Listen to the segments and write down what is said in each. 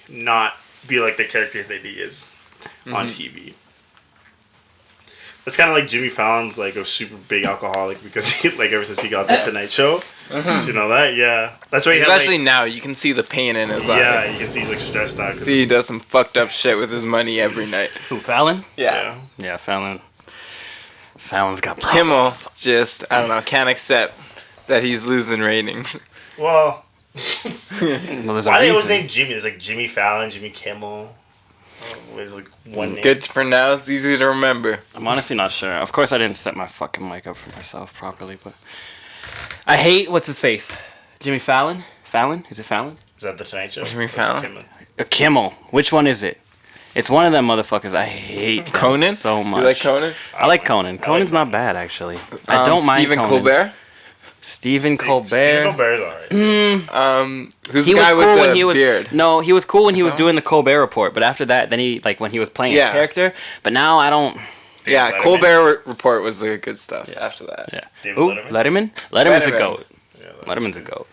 not be like the character that he is on TV. It's kind of like Jimmy Fallon's like a super big alcoholic because he, like ever since he got the Tonight Show. Did you know that? Yeah. That's why he especially had, like, now you can see the pain in his eyes. Yeah, you can see he's like stressed out. See, he does some fucked up shit with his money every night. Who, Fallon? Yeah. Yeah, Fallon. Fallon's got Kimmel problems. just, I don't know, can't accept that he's losing ratings. Well, Well, there's a why they always reason. name Jimmy? There's like Jimmy Fallon, Jimmy Kimmel. There's like one name. Good to pronounce, easy to remember. I'm honestly not sure. Of course, I didn't set my fucking mic up for myself properly, but I hate what's his face. Jimmy Fallon. Fallon? Is it Fallon? Is that the Tonight Show? Jimmy Or is it Fallon? Kimmel? Kimmel. Which one is it? It's one of them motherfuckers. I hate them Conan? so much. You like Conan? I like Conan. Conan's not bad actually. I don't mind Stephen Conan. Colbert? Stephen Colbert. Stephen Colbert's alright. Who's He the was guy cool with when the he was beard? no, he was cool when he was doing the Colbert Report. But after that, then he like when he was playing a Yeah. character. But now I don't. Yeah, Letterman? Colbert Report was the good stuff after that. Yeah. David Ooh, Letterman? Letterman's a Letterman. goat. Yeah, Letterman's a goat.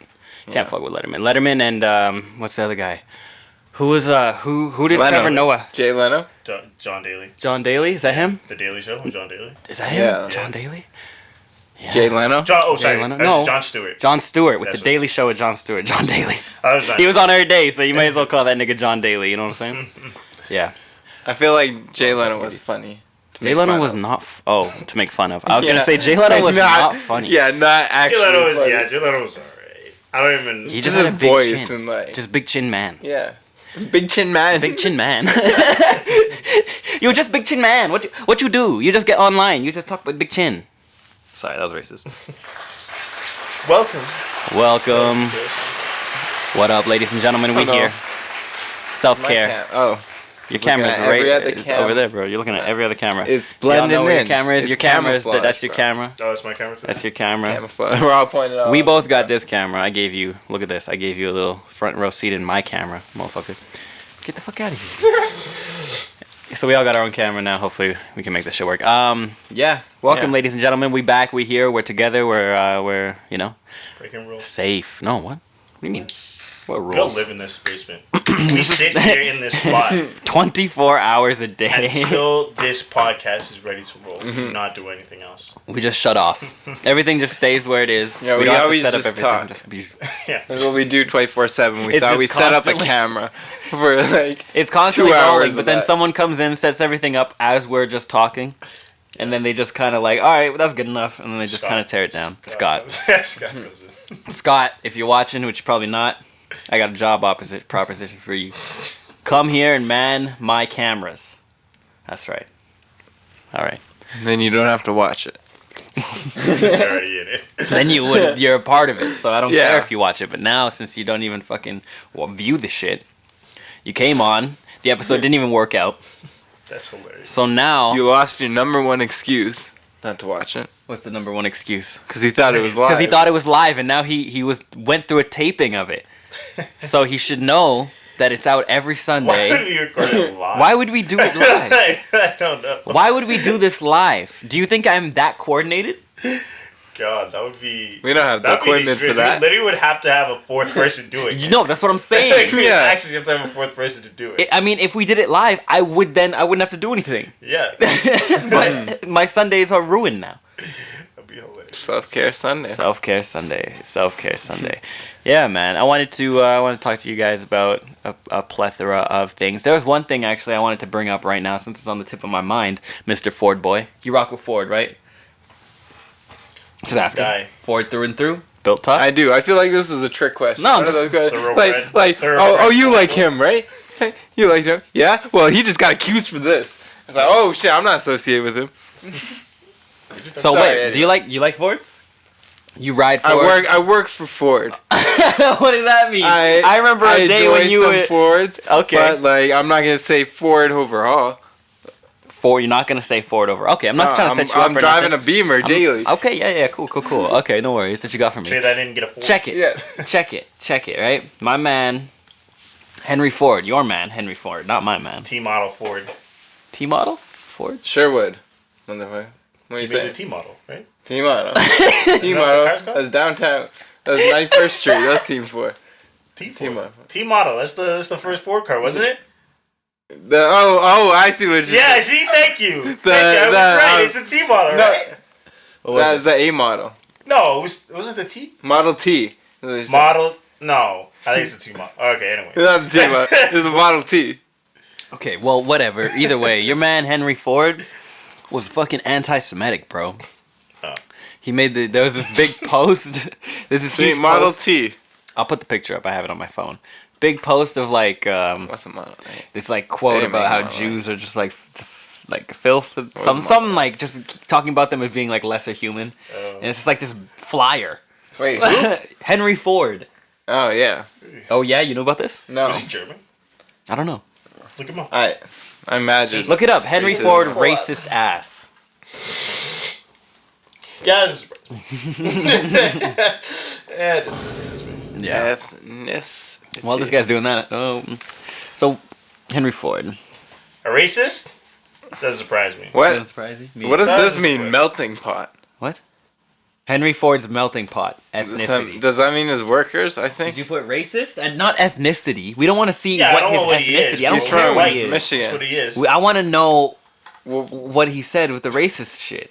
Can't fuck with Letterman. Letterman and what's the other guy? Who was who did Leno. Trevor Noah? Jay Leno? John Daly. John Daly? Is that him? The Daily Show with John Daly. Is that him? Yeah. John Daly? Yeah. Jay Leno? Sorry. Leno? That's No. Jon Stewart. John Stewart with That's the what- Daily Show with John Stewart. John Daly. John He was on every day, so you might as well call that nigga John Daly. You know what I'm saying? Yeah. I feel like Jay Leno was funny. to Jay make Leno fun was of. not. To make fun of. I was Yeah. gonna say Jay Leno was not funny. Yeah, not Jay actually Leno was, funny. yeah, Jay Leno was alright. I don't even. He Just just had a his big voice chin. and like... Just big chin man. yeah. Big chin man. Big chin man. You're just big chin man. What you do? You just get online. You just talk with big chin. Sorry, that was racist. Welcome. Welcome. What up, ladies and gentlemen? We Hello. here. My Self-care. Oh. Your Looking camera's at right every other it's cam. over there, bro. You're looking at every other camera. It's Y'all blending know where in. your camera is. It's Your camera is. camouflage, That's your bro. camera. Oh, that's my camera too? That's your camera. Camouflage. We're all pointing out. We both got this camera. I gave you. Look at this. I gave you a little front row seat in my camera, motherfucker. Get the fuck out of here. So we all got our own camera now. Hopefully we can make this shit work. Yeah. Welcome, Yeah. ladies and gentlemen. We back. We here. We're together. We're you know Breaking rules. safe. No, what? What do you mean? What We don't rules? live in this basement. We sit here in this spot 24 hours a day. until this podcast is ready to roll. We do not do anything else. We just shut off. Everything just stays where it is. Yeah, we don't have to always set up just everything. talk. Just Yeah. That's what we do 24/7. We It's thought just we set up a constantly- camera for like It's constantly 2 hours rolling, of but then that. someone comes in, sets everything up as we're just talking, and then they just kind of like, all right, well, that's good enough, and then they just Scott. kind of tear it down. Scott. Scott comes in. Scott, if you're watching, which you're probably not, I got a job proposition for you. Come here and man my cameras. That's right. All right. then you don't have to watch it. He's already in it. Then you're a part of it, so I don't Yeah. care if you watch it. But now, since you don't even fucking view the shit, you came on, the episode didn't even work out. That's hilarious. So now, You lost your number one excuse not to watch it what's the number one excuse? because he thought it was live. Because he thought it was live, and now he went through a taping of it. So he should know that it's out every Why would Sunday. we record it live? Why would we do it live? I don't know. Why would we do this live? Do you think I'm that coordinated? God, that would be. We don't have the that'd be an equipment for experience. that. We literally would have to have a fourth person do it. You know, that's what I'm Like, saying. we Yeah. actually have to have a fourth person to do it. I mean, if we did it live, I wouldn't have to do anything. Yeah. But my Sundays are ruined now. That'd be hilarious. Self-care Sunday. Self-care Sunday. Yeah, man. I wanted to talk to you guys about a plethora of things. There was one thing actually I wanted to bring up right now since it's on the tip of my mind, Mr. Ford boy. You rock with Ford, right? Just asking. Guy. Ford through and through. Built tough. I do. I feel like this is a trick question. No, I'm One of just- those questions. Thoroughbred. Like, Thoroughbred. oh, you like him, right? You like him? Yeah. Well, he just got accused for this. It's like, oh shit, I'm not associated with him. So Sorry, wait, do you like Ford? You ride Ford? I work for Ford. What does that mean? I remember a day when enjoy you some were Fords. Okay. But like, I'm not gonna say Ford overall. Ford. You're not gonna say Ford over. Okay, I'm not trying to set you up I'm for driving nothing. a Beamer daily. Okay, yeah, cool. Okay, no worries. What you got for me? Trade that in and get a four. Check it. Yeah. Check it, right? My man, Henry Ford. Your man, Henry Ford. Not my man. T-model Ford. T-model? Ford? Sherwood. Motherfucker. What are you You made saying? the T-model, right? Team Auto. Is that Team what the Auto. car's called? That's downtown. That's 91st Street. That's Team 4. T model. That's the first Ford car, wasn't it? I see what you. Yeah, see, thank you. Thank you. I was right. It's a T model, right? That was the A model. No, was it the T? Model T. Model? No, I think it's the T model. Okay, anyway. It's not the T model. It's the Model T. Okay, well, whatever. Either way, your man Henry Ford was fucking anti-Semitic, bro. Oh. He made there was this big post. There's this huge Model post. T. I'll put the picture up. I have it on my phone. Big post of like What's the model? this like quote about how Jews are just like filth. Something like just talking about them as being like lesser human. And it's just like this flyer. Wait, who? Henry Ford. Oh yeah. Oh yeah, you know about this? No. Was he German? I don't know. Look him up. I imagine. Look it up. Henry Ford, racist ass. Yes. Yeah. Ethnicity. Well, this guy's doing that. So, Henry Ford. A racist? Doesn't surprise me. What? Doesn't surprise you? What does That this doesn't mean? surprise me. Melting pot. What? Henry Ford's melting pot. Ethnicity. Does that mean his workers? I think. Did you put racist and not ethnicity? We don't want to see Yeah, I what don't his know what he is, ethnicity. I don't He's care from what he is. Michigan. That's what he is. I want to know what he said with the racist shit.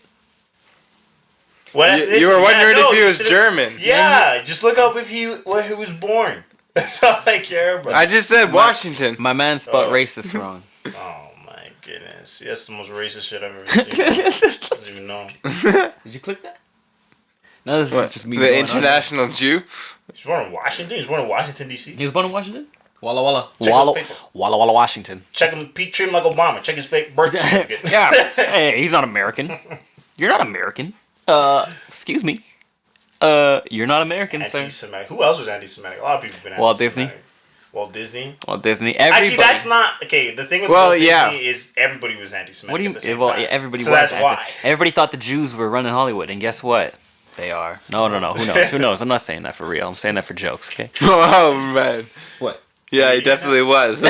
What You were wondering if he was should've- German. Yeah, just look up where he was born. That's all I care about. I just said Washington. My man spelled Oh. racist wrong. Oh my goodness, that's the most racist shit I've ever seen. Doesn't even know. Did you click that? No, this is just me. The international Jew. He's born in Washington. He's born in Washington D.C. He was born in Washington. Walla Walla. Check Walla his paper. Walla Walla, Washington. Check him. Treat him like Obama. Check his birth certificate. Yeah. Hey, he's not American. You're not American. Excuse me. You're not American, sir. Anti-Semitic. Who else was anti-Semitic? A lot of people have been Walt anti-Semitic. Walt Disney. Walt Disney. Everybody. Actually, that's not okay. The thing with Well, Walt yeah. Disney is everybody was anti-Semitic. What do you? At the same Well, time. everybody so was. that's why. Everybody thought the Jews were running Hollywood, and guess what? They are. No. Who knows? Who knows? I'm not saying that for real. I'm saying that for jokes. Okay. Oh man. What? Yeah, he definitely was.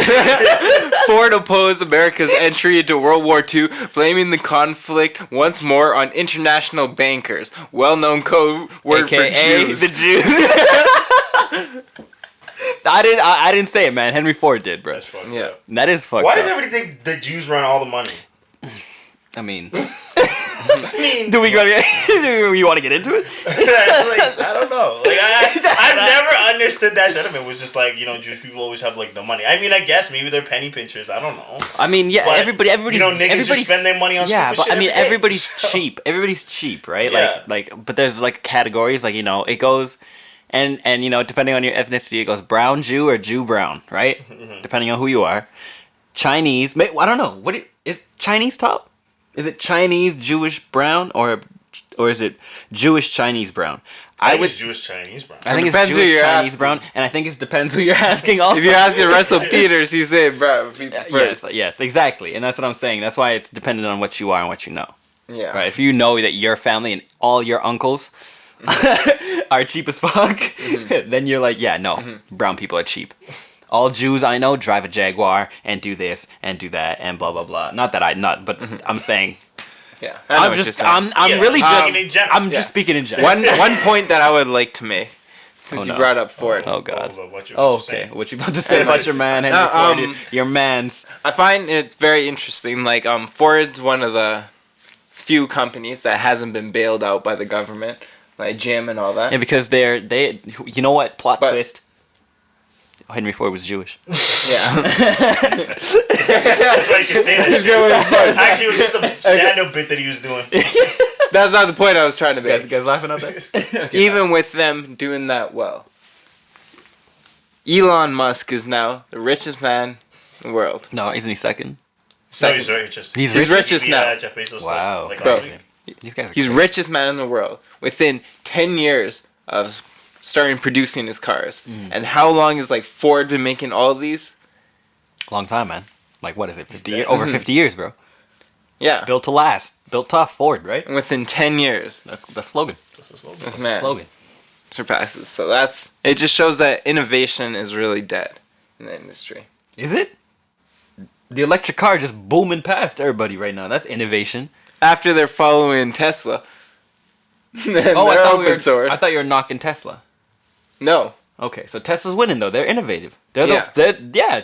Ford opposed America's entry into World War II, blaming the conflict once more on international bankers. Well-known code word for AKA Jews. the Jews. I didn't say it, man. Henry Ford did, bro. That's fucked Yeah. up. That is fucked Why up. does everybody think the Jews run all the money? I mean, I mean, do you want to get into it? I don't know. Like I've never understood that sentiment. It was just like, Jewish people always have like the money. I mean, I guess maybe they're penny pinchers. I don't know. I mean, yeah, But, everybody, niggas just spend their money on yeah, stupid but shit I mean, every day. everybody's So- cheap. Everybody's cheap, right? Yeah. But there's like categories, like it goes, and depending on your ethnicity, it goes brown Jew or Jew brown, right? Depending on who you are. Chinese, I don't know. Is Chinese top? Is it Chinese Jewish brown or is it Jewish Chinese brown? I think it's Jewish Chinese, bro. I think it's depends who Jewish you're Chinese asking. brown, and I think it depends who you're asking. Also, If you're asking Russell Peters, he's saying, bro, yes, exactly, and that's what I'm saying. That's why it's dependent on what you are and what you know. Yeah. Right? If you know that your family and all your uncles are cheap as fuck, then you're like, yeah, no, brown people are cheap. All Jews I know drive a Jaguar and do this and do that and blah blah blah. Not that but I'm saying. Yeah. I know I'm what just. you're saying. I'm Yeah, really speaking in just. general. I'm just speaking in general. One point that I would like to make, since Oh, you no. brought up Ford. Oh God. What you Oh, saying? okay. What you about to say about your man Henry Ford? Your man's. I find it's very interesting. Like, Ford's one of the few companies that hasn't been bailed out by the government, like GM and all that. Yeah, because they. You know what? Plot But- twist. Henry Ford was Jewish. Yeah. That's why you can say that shit. Actually, it was just a stand-up bit that he was doing. That's not the point I was trying to make. guys laughing out there? Even with them doing that well, Elon Musk is now the richest man in the world. No, isn't he second? No, he's richest. He's He's richest now. Jeff Bezos. Wow. Like Bro. last week. These guys. Are He's crazy. richest man in the world within 10 years of starting producing his cars. And how long has like Ford been making all of these? Long time, man. Like what is it? 50 years? Over 50 years, bro. Yeah. Built to last. Built tough. Ford, right? And within 10 years, That's the slogan. this man Slogan. surpasses. So it just shows that innovation is really dead in the industry. Is it? The electric car just booming past everybody right now. That's innovation. After they're following Tesla. Oh, I they're thought open source. I thought you were knocking Tesla. No. Okay, so Tesla's winning though. They're innovative. They're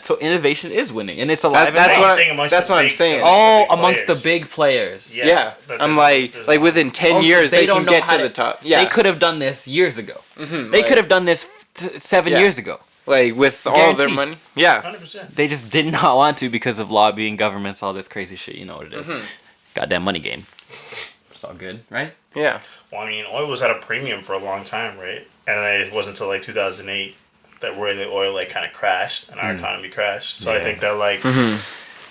so innovation is winning, and it's alive. That's and what well. that's what I'm saying. Oh, amongst the big players. Yeah. I'm like within 10 years they can get to the top. Yeah. They could have done this years ago. Mm-hmm, they could have done this 7 years ago. Like with all their money. Yeah. 100%. They just did not want to because of lobbying, governments, all this crazy shit. You know what it is. Goddamn money game. It's all good, right? Yeah. Well, I mean, oil was at a premium for a long time, right? And then it wasn't until like 2008 that where the oil like kind of crashed and our economy crashed. So I think that like you know,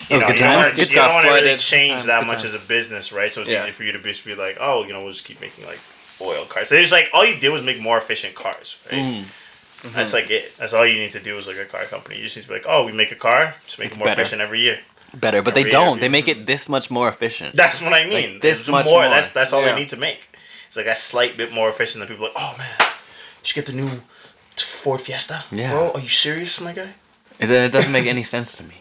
good you times. don't want to really Good change times, that good much times. as a business, right? So it's easy for you to just be like, oh, you know, we'll just keep making like oil cars. So it's like all you did was make more efficient cars, right? That's like it. That's all you need to do is like a car company. You just need to be like, oh, we make a car, just make it more efficient every year. Better, but they don't. They make it this much more efficient. That's what I mean. Like this it's much more. more. That's all they need to make. It's like a slight bit more efficient than people are like, oh man, did you get the new Ford Fiesta? Yeah. Bro, are you serious, my guy? And then it doesn't make any sense to me.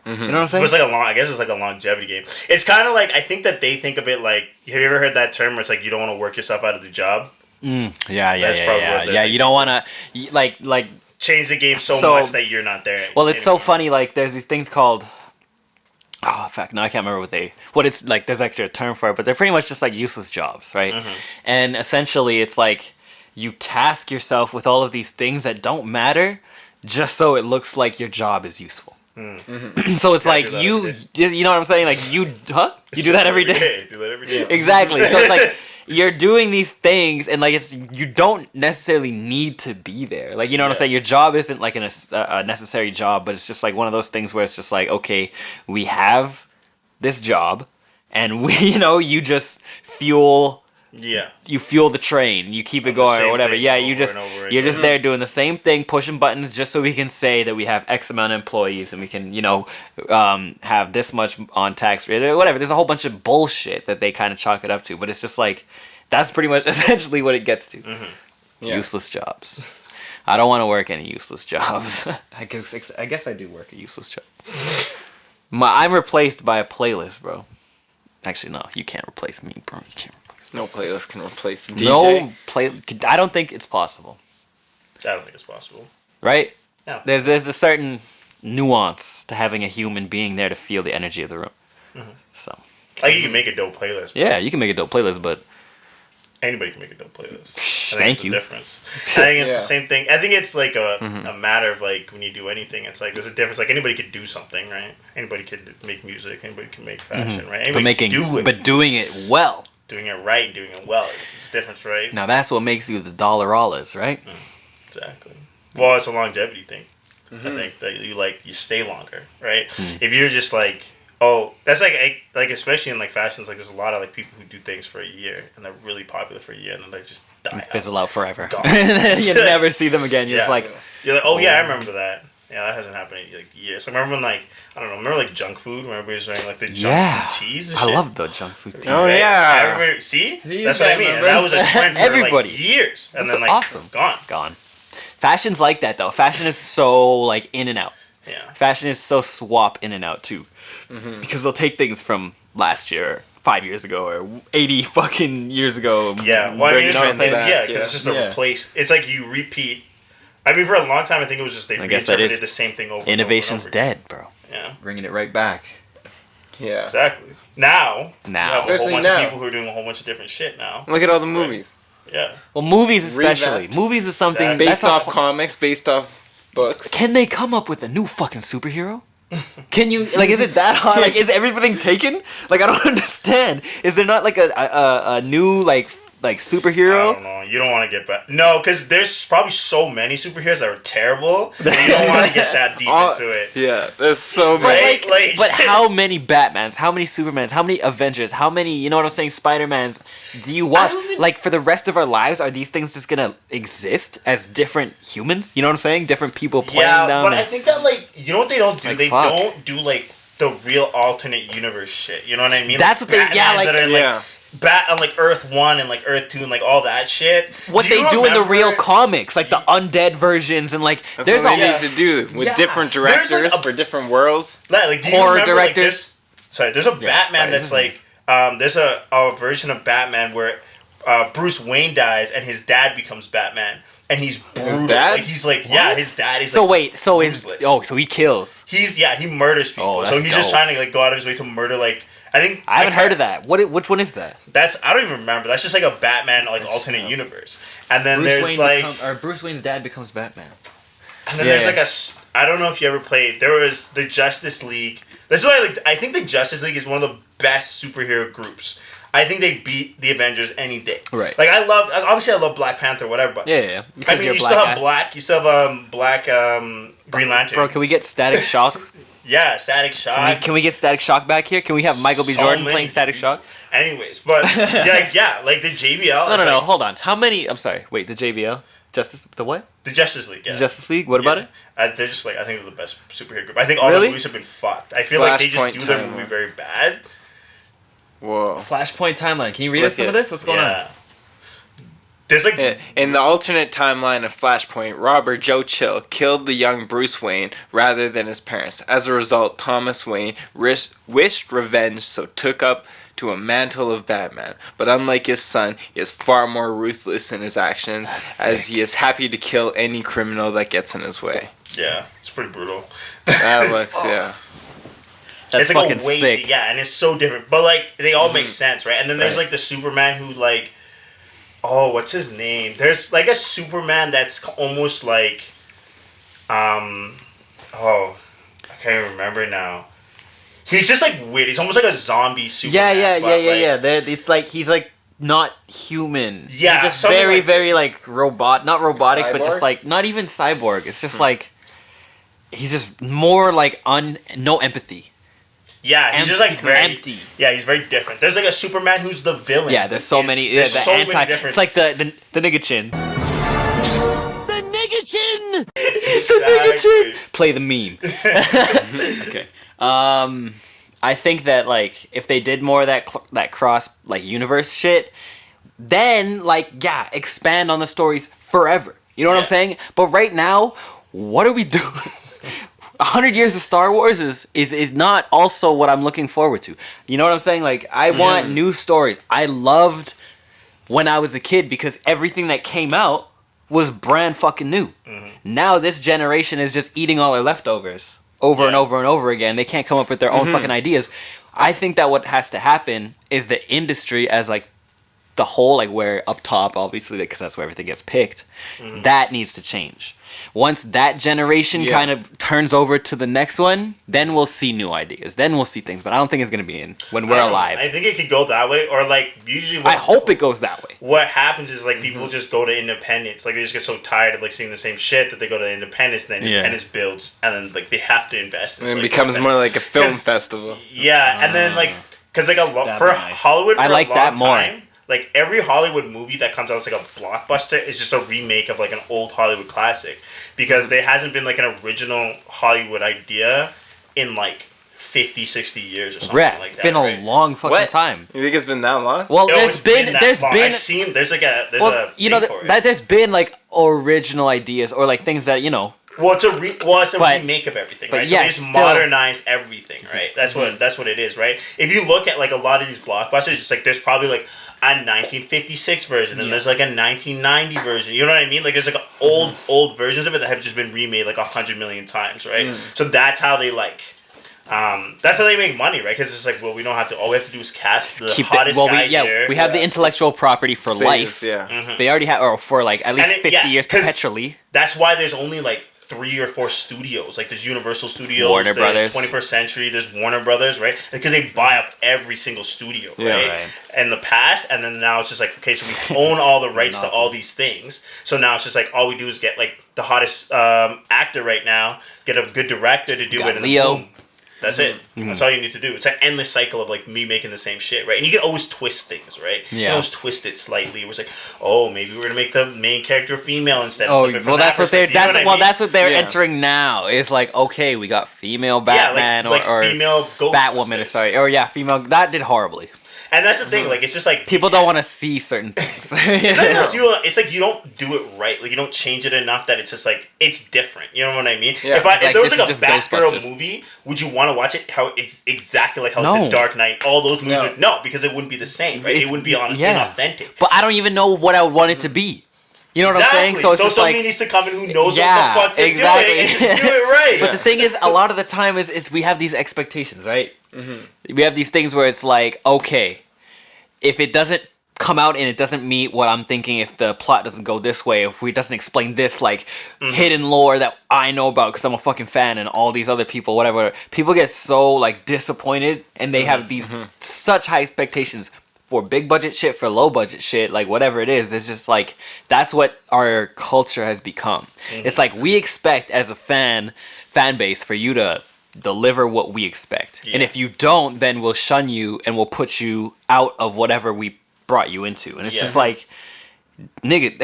You know what I'm saying? But it's like I guess it's like a longevity game. It's kind of like, I think that they think of it like, have you ever heard that term where it's like you don't want to work yourself out of the job? Yeah. You don't want to like Change the game so much that you're not there. Well, it's so funny. Like, there's these things called. Oh, in fact, no, I can't remember what it's like. There's actually a term for it, but they're pretty much just like useless jobs, right? And essentially, it's like you task yourself with all of these things that don't matter, just so it looks like your job is useful. So it's like you know what I'm saying? Like you do that every day. Do that every day. Exactly. So it's like you're doing these things, and like you don't necessarily need to be there. Like, you know what I'm saying? Your job isn't like a necessary job, but it's just like one of those things where it's just like, okay, we have this job, and you just fuel. Yeah. You fuel the train. You keep it going or whatever. Yeah, you're just there doing the same thing, pushing buttons just so we can say that we have X amount of employees and we can, have this much on tax rate, whatever. There's a whole bunch of bullshit that they kind of chalk it up to, but it's just like that's pretty much essentially what it gets to. Yeah. Useless jobs. I don't want to work any useless jobs. I guess I do work a useless job. I'm replaced by a playlist, bro. Actually, no, you can't replace me, bro. You can't. No playlist can replace DJ. No play. I don't think it's possible. I don't think it's possible. Right? Yeah. There's a certain nuance to having a human being there to feel the energy of the room. So. Like, you can make a dope playlist. Yeah, you can make a dope playlist, but anybody can make a dope playlist. Thank you. Difference. I think it's the same thing. I think it's like a matter of like when you do anything, it's like there's a difference. Like anybody could do something, right? Anybody could make music. Anybody can make fashion, right? Anybody can do it. But doing it well. Doing it right and doing it well. It's a difference, right? Now that's what makes you the $, right? Exactly. Well, it's a longevity thing. I think that you stay longer, right? If you're just like, oh, that's like especially in like fashions, like there's a lot of like people who do things for a year and they're really popular for a year and then they just die, fizzle out forever. Gone. You never see them again. You're just like, oh yeah, I remember that. Yeah, that hasn't happened in like years. I remember when remember like junk food when everybody was wearing like the junk food tees and shit. I love the junk food tees. Oh yeah. I remember, see? That's what I mean. And that was a trend for Everybody. like years. And then like awesome. Gone. Fashion's like that though. Fashion is so like in and out. Yeah. Fashion is so swap in and out too. Because they'll take things from last year, 5 years ago, or 80 fucking years ago. Yeah. Well, I mean, because back, it's just a replace. It's like you repeat. I mean, for a long time, I think it was just they reinterpreted the same thing over. Innovation's and over. dead, bro. Yeah. Bringing it right back. Yeah. Exactly. Now. You have a whole Especially bunch now. of people who are doing a whole bunch of different shit now. Look at all the movies. Yeah. Well, movies especially. Revamped. Movies is something Based off comics, based off books. Can they come up with a new fucking superhero? Can you is it that hard? Like, is everything taken? Like, I don't understand. Is there not like a new like superhero? I don't know. You don't want to get back. No, because there's probably so many superheroes that are terrible. That you don't want to get that deep into it. Yeah, there's so But many. but how many Batmans? How many Supermans? How many Avengers? How many, you know what I'm saying, Spider-Mans do you watch? Like, for the rest of our lives, are these things just gonna exist as different humans? You know what I'm saying? Different people playing them. Yeah, but I think that you know what they don't do? Like, they fuck. don't do the real alternate universe shit. You know what I mean? That's what they that are in, on like Earth 1 and like Earth 2 and like all that shit. What they do in the real comics, like the undead versions and like That's there's what all they need to do with different directors for different worlds. Like, do you horror remember, directors. there's a Batman that's like there's a version of Batman where Bruce Wayne dies and his dad becomes Batman. And he's brutal. His dad? Like he's like, yeah, his dad is. So like, wait, so is ruthless. so he kills. He murders people. Oh, so that's he's just dope. trying to like go out of his way to murder like I think I haven't heard of that. Which one is that? That's I don't even remember. That's just like a Batman like alternate universe. And then there's like Bruce Wayne's dad becomes Batman. And then there's like I don't know if you ever played. There was the Justice League. This is why I think the Justice League is one of the best superhero groups. I think they beat the Avengers any day. Right. Like I love Black Panther, whatever. But Yeah. I mean, you still have Black. You still have Black Green Lantern. Bro, can we get Static Shock? Yeah, Static Shock. Can we get Static Shock back here? Can we have Michael B. Jordan playing Static Shock? Anyways, but like the JBL. No. Hold on. How many? I'm sorry. Wait, the JBL, the what? The Justice League. Yeah. The Justice League. What about it? They're just like I think they're the best superhero group. I think all the movies have been fucked. I feel like they just do their movie very bad. Whoa. Flashpoint timeline. Can you read us some of this? What's going on? There's like in the alternate timeline of Flashpoint, Robert Joe Chill killed the young Bruce Wayne rather than his parents. As a result, Thomas Wayne wished revenge, so took up to a mantle of Batman. But unlike his son, he is far more ruthless in his actions, as he is happy to kill any criminal that gets in his way. Yeah, it's pretty brutal. That looks That's it's like fucking a way, sick. Yeah, and it's so different. But like they all make sense, right? And then there's like the Superman who like, oh, what's his name? There's like a Superman that's almost like, I can't even remember now. He's just like weird. He's almost like a zombie Superman. Yeah. It's like he's like not human. Yeah, he's just very very like not robotic, but just Cyborg? like not even cyborg. It's just like he's just more like no empathy. Yeah, he's just like He's very empty. Yeah, he's very different. There's like a Superman who's the villain. Yeah, there's so many. There's the so anti. many different. It's like the nigga chin. Exactly. Play the meme. Okay. I think that like if they did more of that cross like universe shit, then like expand on the stories forever. You know what I'm saying? But right now, what are we doing? 100 years of Star Wars is not also what I'm looking forward to. You know what I'm saying? Like I want new stories. I loved when I was a kid because everything that came out was brand fucking new. Now this generation is just eating all their leftovers over and over and over again. They can't come up with their own fucking ideas. I think that what has to happen is the industry as like the whole, like where up top, obviously, because that's where everything gets picked, that needs to change. Once that generation kind of turns over to the next one, then we'll see new ideas. Then we'll see things. But I don't think it's going to be when we're alive. I think it could go that way, or like usually. I hope it goes that way. What happens is like people just go to independence. Like they just get so tired of like seeing the same shit that they go to independence, and then independence builds, and then like they have to invest. And it becomes more like a film festival. Yeah, and then like because like for Hollywood, for I like a long that more. time, like every Hollywood movie that comes out as like a blockbuster is just a remake of like an old Hollywood classic, because there hasn't been like an original Hollywood idea in like 50, 60 years or something like that. It's been a long fucking time. You think it's been that long? Well, There's been I've seen there's a you know for it. that there's been like original ideas or like things that Well, it's a remake of everything, right? So yeah, they just still modernize everything, right? That's what it is, right? If you look at like a lot of these blockbusters, it's like there's probably like a 1956 version, and there's like a 1990 version. You know what I mean? Like there's like old versions of it that have just been remade like 100 million times, right? So that's how they like. That's how they make money, right? Because it's like, well, we don't have to. All we have to do is cast the hottest guy here. We have the intellectual property for life. Yeah, they already have, or for like at least 50 years perpetually. That's why there's only like 3 or 4 studios. Like there's Universal Studios, Warner there's Brothers, 21st Century, there's Warner Brothers, right? Because they buy up every single studio, right? In the past, and then now it's just like, okay, so we own all the rights to all these things. So now it's just like all we do is get like the hottest actor right now, get a good director to do it, and Leo. boom. That's it. That's all you need to do. It's an endless cycle of like me making the same shit, right? And you can always twist things, right? You can always twist it slightly. It was like, oh, maybe we're gonna make the main character female instead. Oh, well, that's what they're. That's what they're Yeah. entering now. It's like, okay, we got female Batman like or female Batwoman, or Ghostbusters. female. That did horribly. And that's the thing. Like, it's just like people don't want to see certain things. It's like you don't do it right. Like, you don't change it enough that it's just like it's different. You know what I mean? Yeah. If there was like a Batgirl movie, would you want to watch it how it's exactly like how The Dark Knight, all those movies? No, because it wouldn't be the same. Right? It wouldn't be inauthentic. But I don't even know what I would want it to be. You know what I'm saying? So it's just somebody needs to come in who knows what the fuck they're doing and just do it right. But the thing is, a lot of the time is we have these expectations, right? Mm-hmm. We have these things where it's like, okay, if it doesn't come out and it doesn't meet what I'm thinking, if the plot doesn't go this way, if it doesn't explain this like hidden lore that I know about because I'm a fucking fan and all these other people, whatever, people get so like disappointed and they have these such high expectations. For big budget shit, for low budget shit, like whatever it is, it's just like that's what our culture has become. It's like we expect as a fan base for you to deliver what we expect, and if you don't, then we'll shun you and we'll put you out of whatever we brought you into. And it's just like, nigga,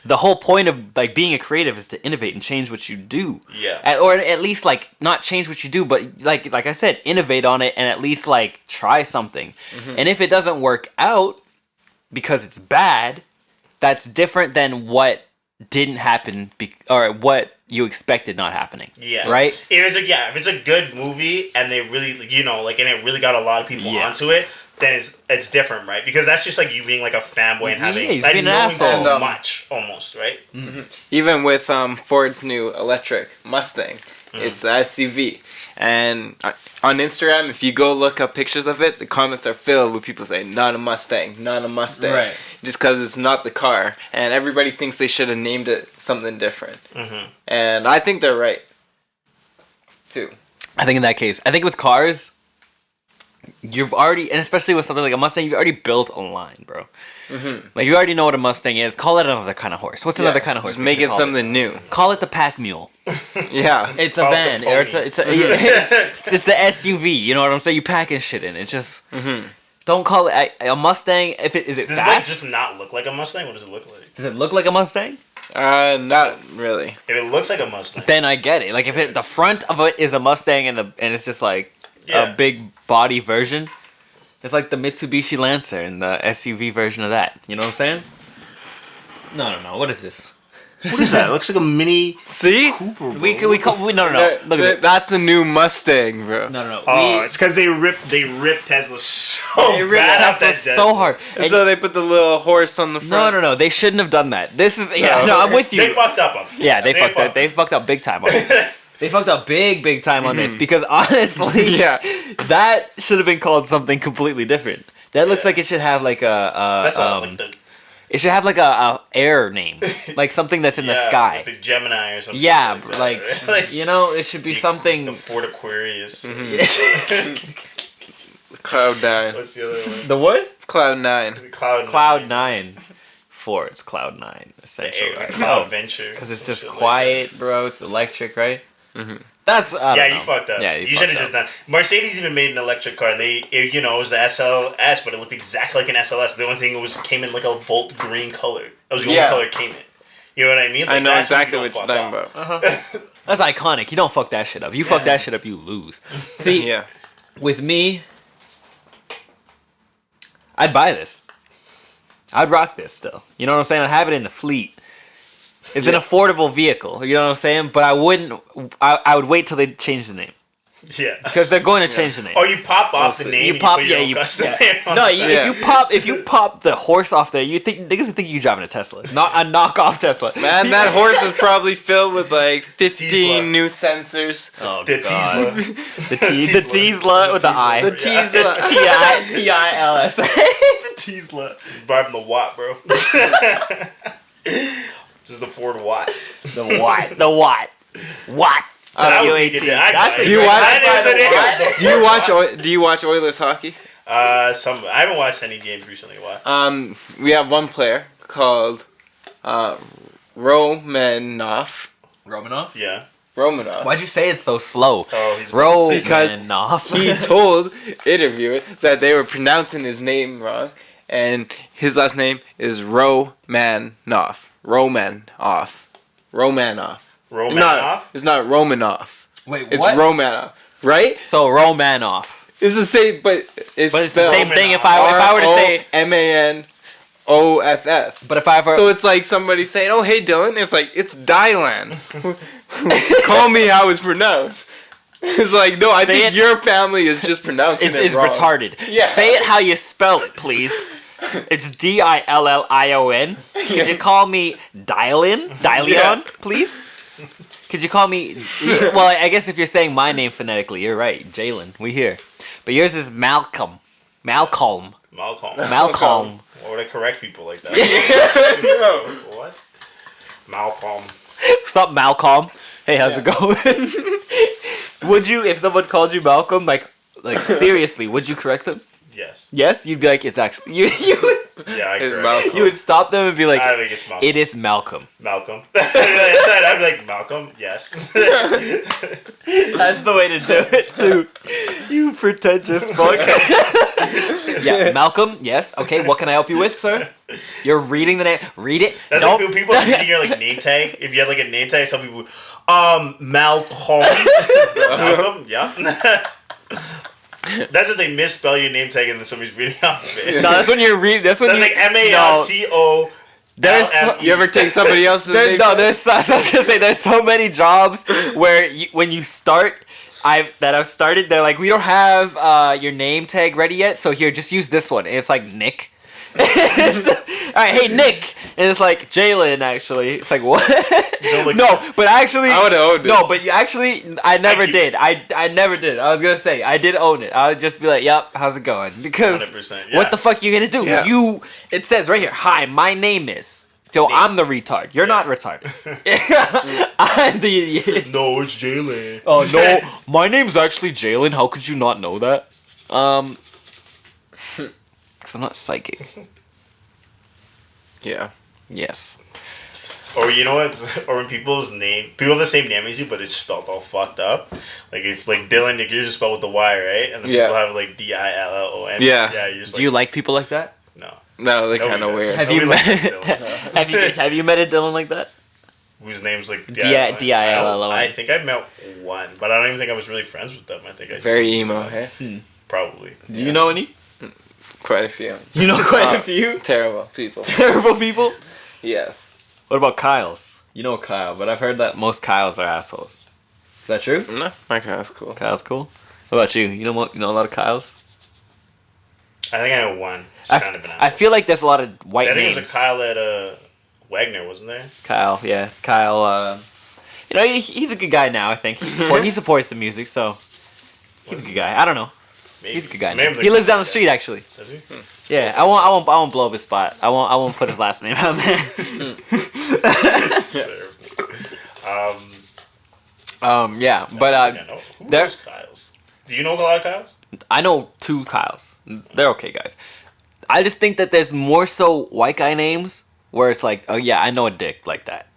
the whole point of like being a creative is to innovate and change what you do. Or at least like not change what you do, but like I said, innovate on it and at least like try something. And if it doesn't work out because it's bad, that's different than what didn't happen or what you expected not happening. Right? If it's a good movie and they really, and it really got a lot of people onto it, then it's different, right? Because that's just like you being like a fanboy and having like knowing too much, almost, right? Even with Ford's new electric Mustang, it's a SUV, and on Instagram, if you go look up pictures of it, the comments are filled with people saying not a Mustang, right? Just because it's not the car, and everybody thinks they should have named it something different, and I think they're right, too. I think in that case, with cars. You've already, and especially with something like a Mustang, you've already built a line, bro. Like, you already know what a Mustang is. Call it another kind of horse. What's another kind of horse? Just make it something new. Call it the pack mule. It's a Call van. Or it's a SUV. You know what I'm saying? You packing shit in. It's just don't call it a Mustang. Is it does fast? Does it like just not look like a Mustang? What does it look like? Does it look like a Mustang? Not really. If it looks like a Mustang, then I get it. Like if the front of it is a Mustang and it's just like a big body version. It's like the Mitsubishi Lancer and the SUV version of that. You know what I'm saying? No. What is this? What is that? It looks like a mini. See? Cooper, bro. We no. Look at that's the new Mustang, bro. No. Oh, it's because they ripped Tesla so hard. And so they put the little horse on the front. No. They shouldn't have done that. This is I'm with you. They fucked up on it. Yeah, they fucked up. They fucked up big time on it. They fucked up big time on this because honestly, that should have been called something completely different. That looks like it should have like it should have like a air name, like something that's in the sky. Like the Gemini or something. Yeah, like it should be something. The Ford Aquarius. Cloud9. What's the other one? The what? Cloud9. Cloud9. Ford's Cloud9, essentially. Cloud Venture. Because it's just quiet, bro. It's electric, right? That's you fucked up. Yeah, you should have just done. Mercedes even made an electric car, and it was the SLS, but it looked exactly like an SLS. The only thing came in like a Volt green color. That was the only color it came in. You know what I mean? Like, I know exactly what you're talking about. That's iconic. You don't fuck that shit up. You fuck that shit up, you lose. See, with me, I'd buy this. I'd rock this still. You know what I'm saying? I'd have it in the fleet. It's an affordable vehicle, you know what I'm saying? But I would wait till they change the name. Yeah. Because they're going to change the name. Or you pop off the name. If you pop the horse off there, niggas would think you're driving a Tesla. Not a knockoff Tesla. Man, that horse is probably filled with like 15 new sensors. Oh, the God. Tesla. The Tesla with the I. The Tesla. T-I-L-S. The Tesla. Driving the Watt, bro. This is the Ford Watt. The Watt. Watt. Do you watch Oilers hockey? Some. I haven't watched any games recently. Why? We have one player called Romanov. Romanov? Yeah. Romanov. Why'd you say it so slow? Oh, he's Romanov. He told interviewers that they were pronouncing his name wrong, and his last name is Romanov. Romanov. Romanov? It's not Romanov. Wait, it's what? Romanov, right? So Romanov. It's the same, but it's the same thing. If I were to say MANOFF. but if I ever So it's like somebody saying, "Oh, hey, Dylan." It's like it's Dylan. Call me how it's pronounced. It's like no, I think your family is just pronouncing it wrong. It's retarded. Yeah. Say it how you spell it, please. It's Dilllion. Could you call me Dylion, please? Could you call me? Well, I guess if you're saying my name phonetically, you're right, Jaylin. We hear, but yours is Malcolm. Malcolm. Why would I correct people like that? What? Malcolm. What's up, Malcolm? Hey, how's it going? Would you, if someone called you Malcolm, like seriously, would you correct them? Yes. Yes, you'd be like, it's actually you. Yeah, I correct. You would stop them and be like, I think it's Malcolm. it is Malcolm. Malcolm. I'd be like, Malcolm, yes. That's the way to do it, too. You pretentious fuck. Yeah, Malcolm, yes. Okay, what can I help you with, sir? You're reading the name. Read it. That's Don't. like people reading your like name tag. If you had like a name tag, some people, Malcolm. Malcolm, yeah. That's if they misspell your name tag and then somebody's reading off of it. No, that's when you're reading. That's when like MALCO. You ever take somebody else's name? No, I was gonna say there's so many jobs where when you start, I've started. They're like, we don't have your name tag ready yet, so here, just use this one. And it's like Nick. All right, hey Nick, and it's like Jaylin. Actually, it's like what? No, but actually, I would have owned it. No, but I never did. I never did. I was gonna say I did own it. I would just be like, "Yep, how's it going?" Because 100%, yeah. what the fuck you gonna do? Yeah. It says right here, "Hi, my name is." So I'm the retard. You're not retarded. I'm the idiot. No, it's Jaylin. Oh no, my name's actually Jaylin. How could you not know that? Because I'm not psychic. Yeah. Yes. Or you know what? Or when people have the same name as you, but it's spelled all fucked up. Like if like Dylan, like, you're just spelled with the Y, right? And then people have like Dillon. Yeah. Yeah. You're just Do you like people like that? No. No, they're Nobody kind of does. weird. Have you Nobody met? likes Dillons. Have you met a Dylan like that? Whose name's like Dillon. I think I met one, but I don't even think I was really friends with them. I think I Very just, emo, hey? probably. Do you know any? Quite a few. You know quite a few? Terrible people. Terrible people? Yes. What about Kyle's? You know Kyle, but I've heard that most Kyles are assholes. Is that true? No, my guy's cool. Kyle's cool. What about you? You know a lot of Kyles? I think I know one. It's kind of an I feel like there's a lot of white I think names. it was a Kyle at Wagner, wasn't there? Kyle, yeah. Kyle, you know, he's a good guy now, I think. He supports the music, so he's a good guy. I don't know. Maybe. He's a good guy. Maybe Now. He lives down the street, actually. Does he? Yeah, I won't blow up his spot. I won't put his last name out there. Yeah, but I know. Who there's knows Kyles? Do you know a lot of Kyles? I know 2 Kyles. They're okay guys. I just think that there's more so white guy names where it's like, oh yeah, I know a dick like that.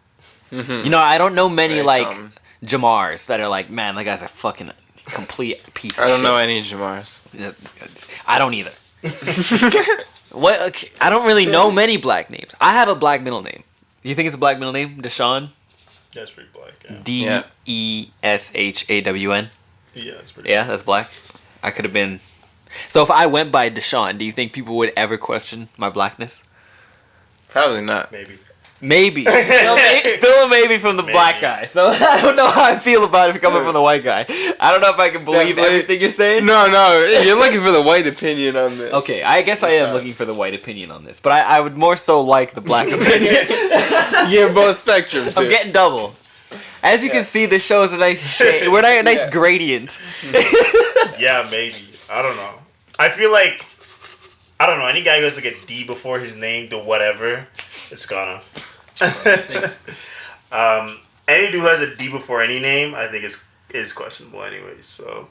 Mm-hmm. You know, I don't know many Very like common. Jamars that are like, man, that guy's a fucking complete piece of shit. I don't know any Jamars. I don't either. What? Okay, I don't really know many black names. I have a black middle name. You think it's a black middle name? Deshaun? That's pretty black. Deshawn. Yeah, yeah, that's pretty. Yeah, that's black. I could have been. So if I went by Deshaun, do you think people would ever question my blackness? Probably not. Maybe. Maybe. Still a maybe from the black guy. So I don't know how I feel about it coming from the white guy. I don't know if I can believe everything you're saying. No, you're looking for the white opinion on this. Okay, I guess I am looking for the white opinion on this, but I would more so like the black opinion. You're both spectrums. I'm getting double. As you can see, this show is a nice shade. We're a nice gradient. Yeah, maybe. I don't know. I feel like I don't know. Any guy who has like a D before his name to whatever, it's gonna. Any dude who has a D before any name, I think is questionable anyways. So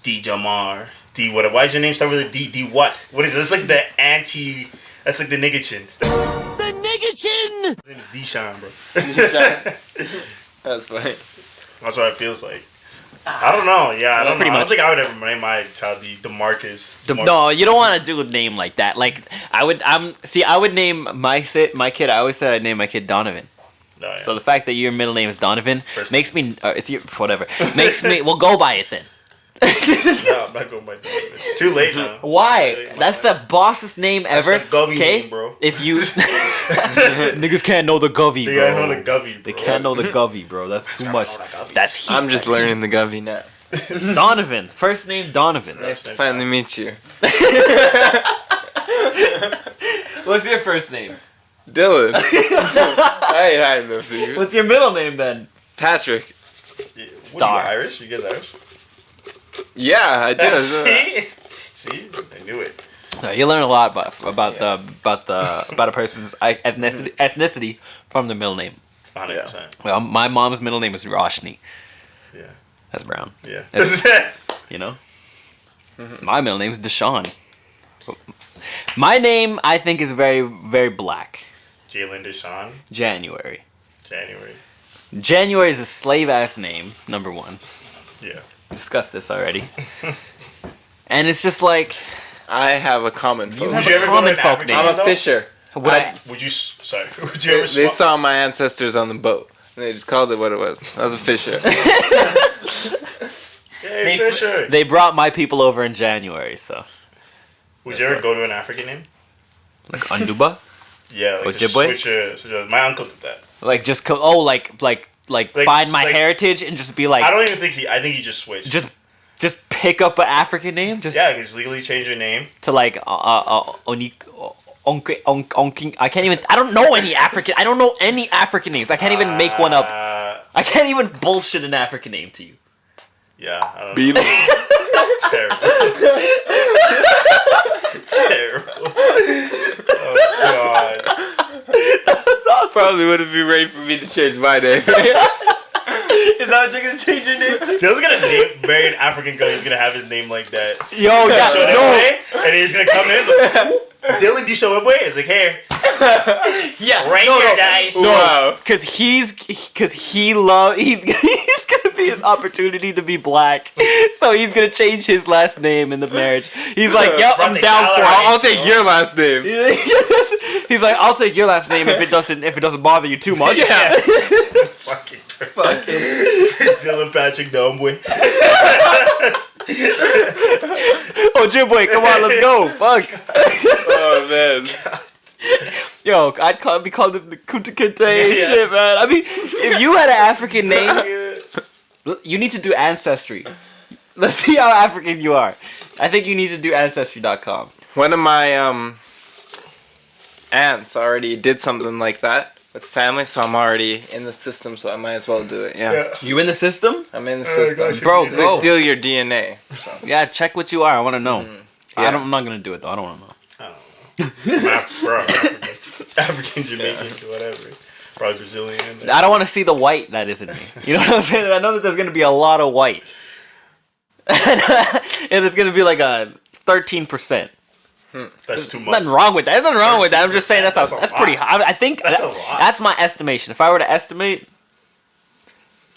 D Jamar, D what? Why does your name start with a D? D what? What is this? Like the anti. That's like the nigga chin. The nigga chin. His name is Deshaun, bro. That's funny. That's what it feels like. I don't know. Yeah, I don't know. Pretty I don't much. think I would ever name my child DeMarcus. No, you don't want to do a name like that. Like I would name my kid. I always said I'd name my kid Donovan. Oh, yeah. So the fact that your middle name is Donovan First makes me it's your whatever makes me. We'll go by it then. No, I'm not going by Donovan. It's too late now. Why? That's the bossest name ever. That's the Govey name, bro. If you niggas can't know the Govey, bro. They gotta know the Govey, bro. They can't know the Govey, bro. That's too much. That's heat. I'm just learning the Govey now. Donovan. First name Donovan. Nice to finally meet you. What's your first name? Dylan. I ain't hiding no secrets. What's your middle name then? Patrick. Yeah, what, Star. Are you Irish? You guys Irish? Yeah, I did. See, I knew it. You learn a lot about a person's ethnicity from the middle name. 100%. Well, my mom's middle name is Roshni. Yeah. That's brown. Yeah. You know? My middle name is Deshaun. My name, I think, is very, very black. Jaylin Deshaun. January. January is a slave-ass name, number one. Yeah. We discussed this already. And it's just like... I have a common folk. Would you ever go to an African name, I'm a though? fisher. Would you ever They swap? saw my ancestors on the boat. And they just called it what it was. I was a fisher. Hey, Fisher. They brought my people over in January, so... Would you ever go to an African name? Like Anduba? Yeah, like just switch your... My uncle did that. Like just find my heritage and just be like... I don't even think I think he just switched. Just pick up an African name? Yeah, just legally change your name. To like, Onking... I can't even... I don't know any African... I don't know any African names. I can't even make one up. I can't even bullshit an African name to you. Yeah, I don't know. Terrible. Oh, God. That's awesome. Probably wouldn't be ready for me to change my name. Is that what you're gonna change your name to? Dylan's gonna marry an African girl. He's gonna have his name like that. Yo, And he's gonna come in. Dylan Dishowebwe. It's like, here. Yeah. Right here, guys. Wow. Because he's gonna be his opportunity to be black. So he's gonna change his last name in the marriage. He's like, yep, I'm down for it. I'll take your last name. He's like, I'll take your last name if it doesn't bother you too much. Yeah. Fucking Dylan Patrick Dumbway. Oh, Jim boy, come on, let's go. Fuck. Oh man. Yo, I'd be called the Kutcher shit, man. I mean, if you had an African name, you need to do Ancestry. Let's see how African you are. I think you need to do Ancestry.com. One of my aunts already did something like that with family, so I'm already in the system, so I might as well do it. Yeah. You in the system? I'm in the system. Bro, They go. steal your DNA. So. Yeah, check what you are. I want to know. Yeah. I'm not going to do it, though. I don't want to know. I don't know. Bro, African, Jamaican, whatever. Probably Brazilian. I don't want to see the white that isn't me. You know what I'm saying? I know that there's going to be a lot of white. And it's going to be like a 13%. That's too much. Nothing wrong with that. There's nothing wrong with that. I'm just saying that's pretty high. I think that's a lot. That's my estimation. If I were to estimate,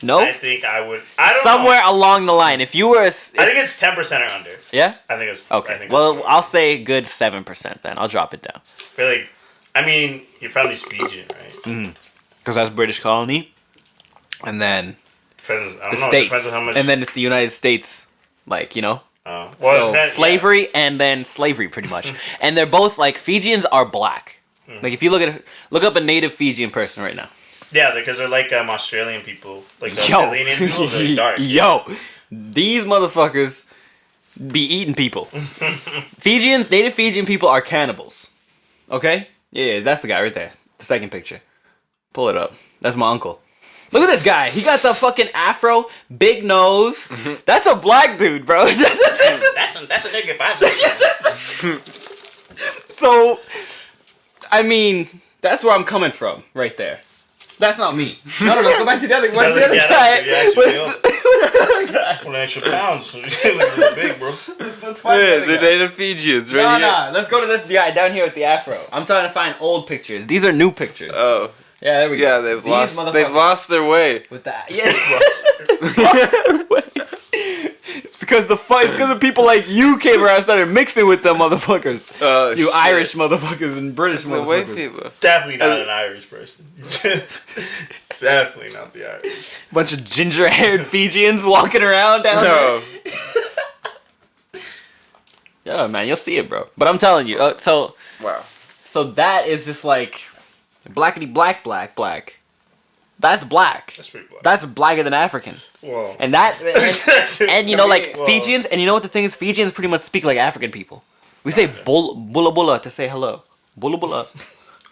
no. I think I would. I don't somewhere know. along the line. If you were, I think it's 10% or under. Yeah. I think it's okay. I think Well, I'll say good 7%. Then I'll drop it down. But like, I mean, your family's Fijian, right? Because that's British colony, and then Depends, I don't the know. states, Depends on how much. and then it's the United States. Like well, so depends, slavery and then slavery pretty much, and they're both like Fijians are black. Like if you look up a native Fijian person right now. Yeah, because they're like Australian people, like the Australian people. They're dark. Yo, these motherfuckers be eating people. Native Fijian people are cannibals. Okay? Yeah, that's the guy right there. The second picture. Pull it up. That's my uncle. Look at this guy. He got the fucking afro, big nose. That's a black dude, bro. that's a nigga vibe. So, I mean, that's where I'm coming from, right there. That's not me. No, go back to the other, where's the other guy? One extra pounds. Look big, bro. Yeah, the native Fijians, right? No, let's go to this guy down here with the afro. I'm trying to find old pictures. These are new pictures. Oh. Yeah, there we go. Yeah, they've lost their way. With that. Yeah. It's because of people like you came around and started mixing with them motherfuckers. Oh, you shit. Irish motherfuckers and British The motherfuckers. white people. Definitely not an Irish person. Definitely not the Irish. Bunch of ginger-haired Fijians walking around down No. there. Yeah, man, you'll see it, bro. But I'm telling you, Wow. so that is just like blackity black. That's black. That's pretty black. That's blacker than African. Well, And and you know, like Well- Fijians, and you know what the thing is? Fijians pretty much speak like African people. We say bulla bulla to say hello. Bulla bulla.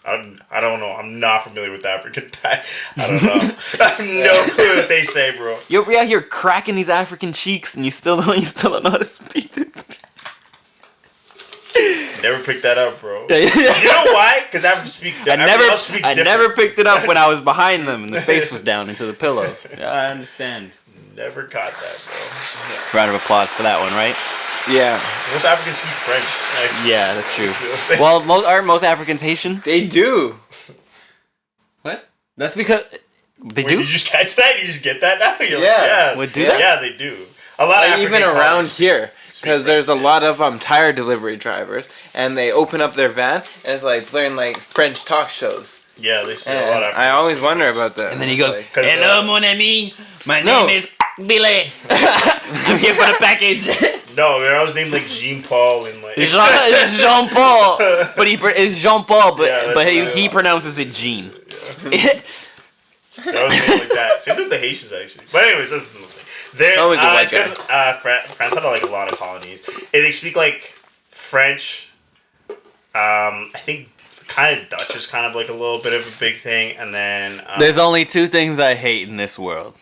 I don't know. I'm not familiar with African. I don't know. I have no clue what they say, bro. You're out here cracking these African cheeks, and you still don't know how to speak. Never picked that up, bro. Yeah. You know why? Because Africans speak. I Speak different. never picked it up when I was behind them and the face was down into the pillow. Yeah, I understand. Never caught that, bro. Round of applause for that one, right? Yeah. Most Africans speak French. Like, Yeah, that's true. Well, aren't most Africans Haitian? They do. What? That's because they Wait, do. Did you just catch that? You just get that now? You're Yeah. Like, yeah. Would do that? Yeah, they do. A lot of Like, African even around colonies here. speak Because there's a French, lot of tire delivery drivers, and they open up their van, and it's like playing like French talk shows. Yeah, they speak And a lot of Africans. I always wonder about that. And then he goes, Like, 'Cause, "Hello, mon ami. My No. name is Billy. I'm here for the package." No, they're always named like Jean Paul and like. It's Jean Paul, but it's Jean Paul, but Yeah, that's but what he it is. pronounces it Jean. They're always named like that. Same with the Haitians actually. But anyways, that's another thing. They're Always a white it's 'cause, France had like a lot of colonies. And they speak like French. I think kind of Dutch is kind of like a little bit of a big thing, and then There's only two things I hate in this world: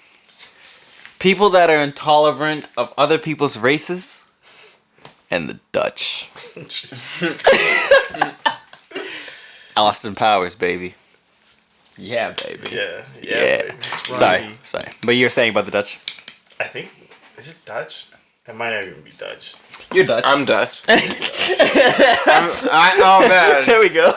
people that are intolerant of other people's races, and the Dutch. Austin Powers, baby. Yeah, baby. yeah. Yeah. Sorry. But you're saying about the Dutch? I think is it Dutch? It might not even be Dutch. You're Dutch. I'm Dutch. Oh man. There we go.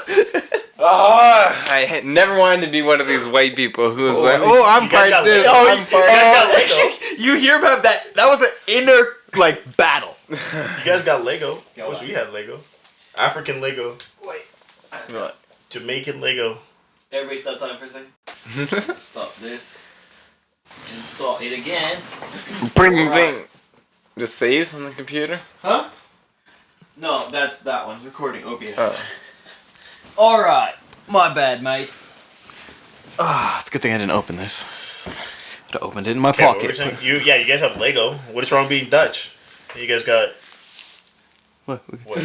Oh, I had never wanted to be one of these white people who was like, "Oh, I'm you guys part got this, Lego. I'm part." You guys got Lego. You hear about that? That was an inner like battle. You guys got Lego. I wish we had Lego. African Lego. Wait. What? Jamaican Lego. Everybody stop time for a second. Stop this. Install it again. Bring the saves on the computer. Huh? No, that's that one's recording OBS. Oh. Alright. My bad, mates. Ah, it's a good thing I didn't open this. I'd have opened it in my Okay, what were pocket. you saying? You guys have Lego. What is wrong being Dutch? You guys got What? what?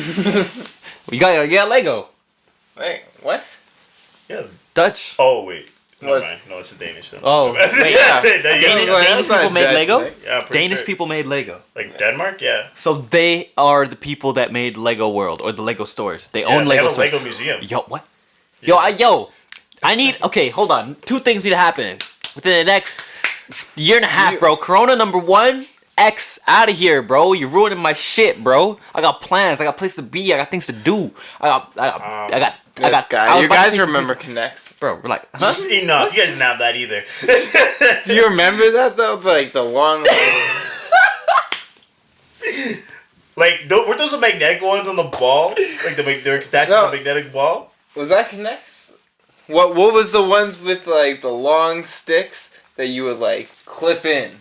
You got Lego. Wait, what? Yeah. Dutch. Oh wait. Never What? mind. No, it's a Danish thing. Oh, wait. That's it. Yeah. You Danish, got- Danish people made Lego? Yeah, I'm pretty Danish sure. people made Lego. Like Denmark, yeah. So they are the people that made Lego World or the Lego stores. They Yeah, own they Lego have a stores. Lego museum. Yo, what? I need. Okay, hold on. Two things need to happen within the next year and a half, bro. Corona #1. X out of here, bro. You're ruining my shit, bro. I got plans. I got places to be. I got things to do. I got. This guy. I was You about to guys say some remember things- Connects? bro? We're like, huh? Enough. You guys didn't have that either. Do you remember that though? Like the long. Like, weren't those the magnetic ones on the ball? Like they're attached No. to the magnetic ball. Was that Connects? What was the ones with like the long sticks that you would like clip in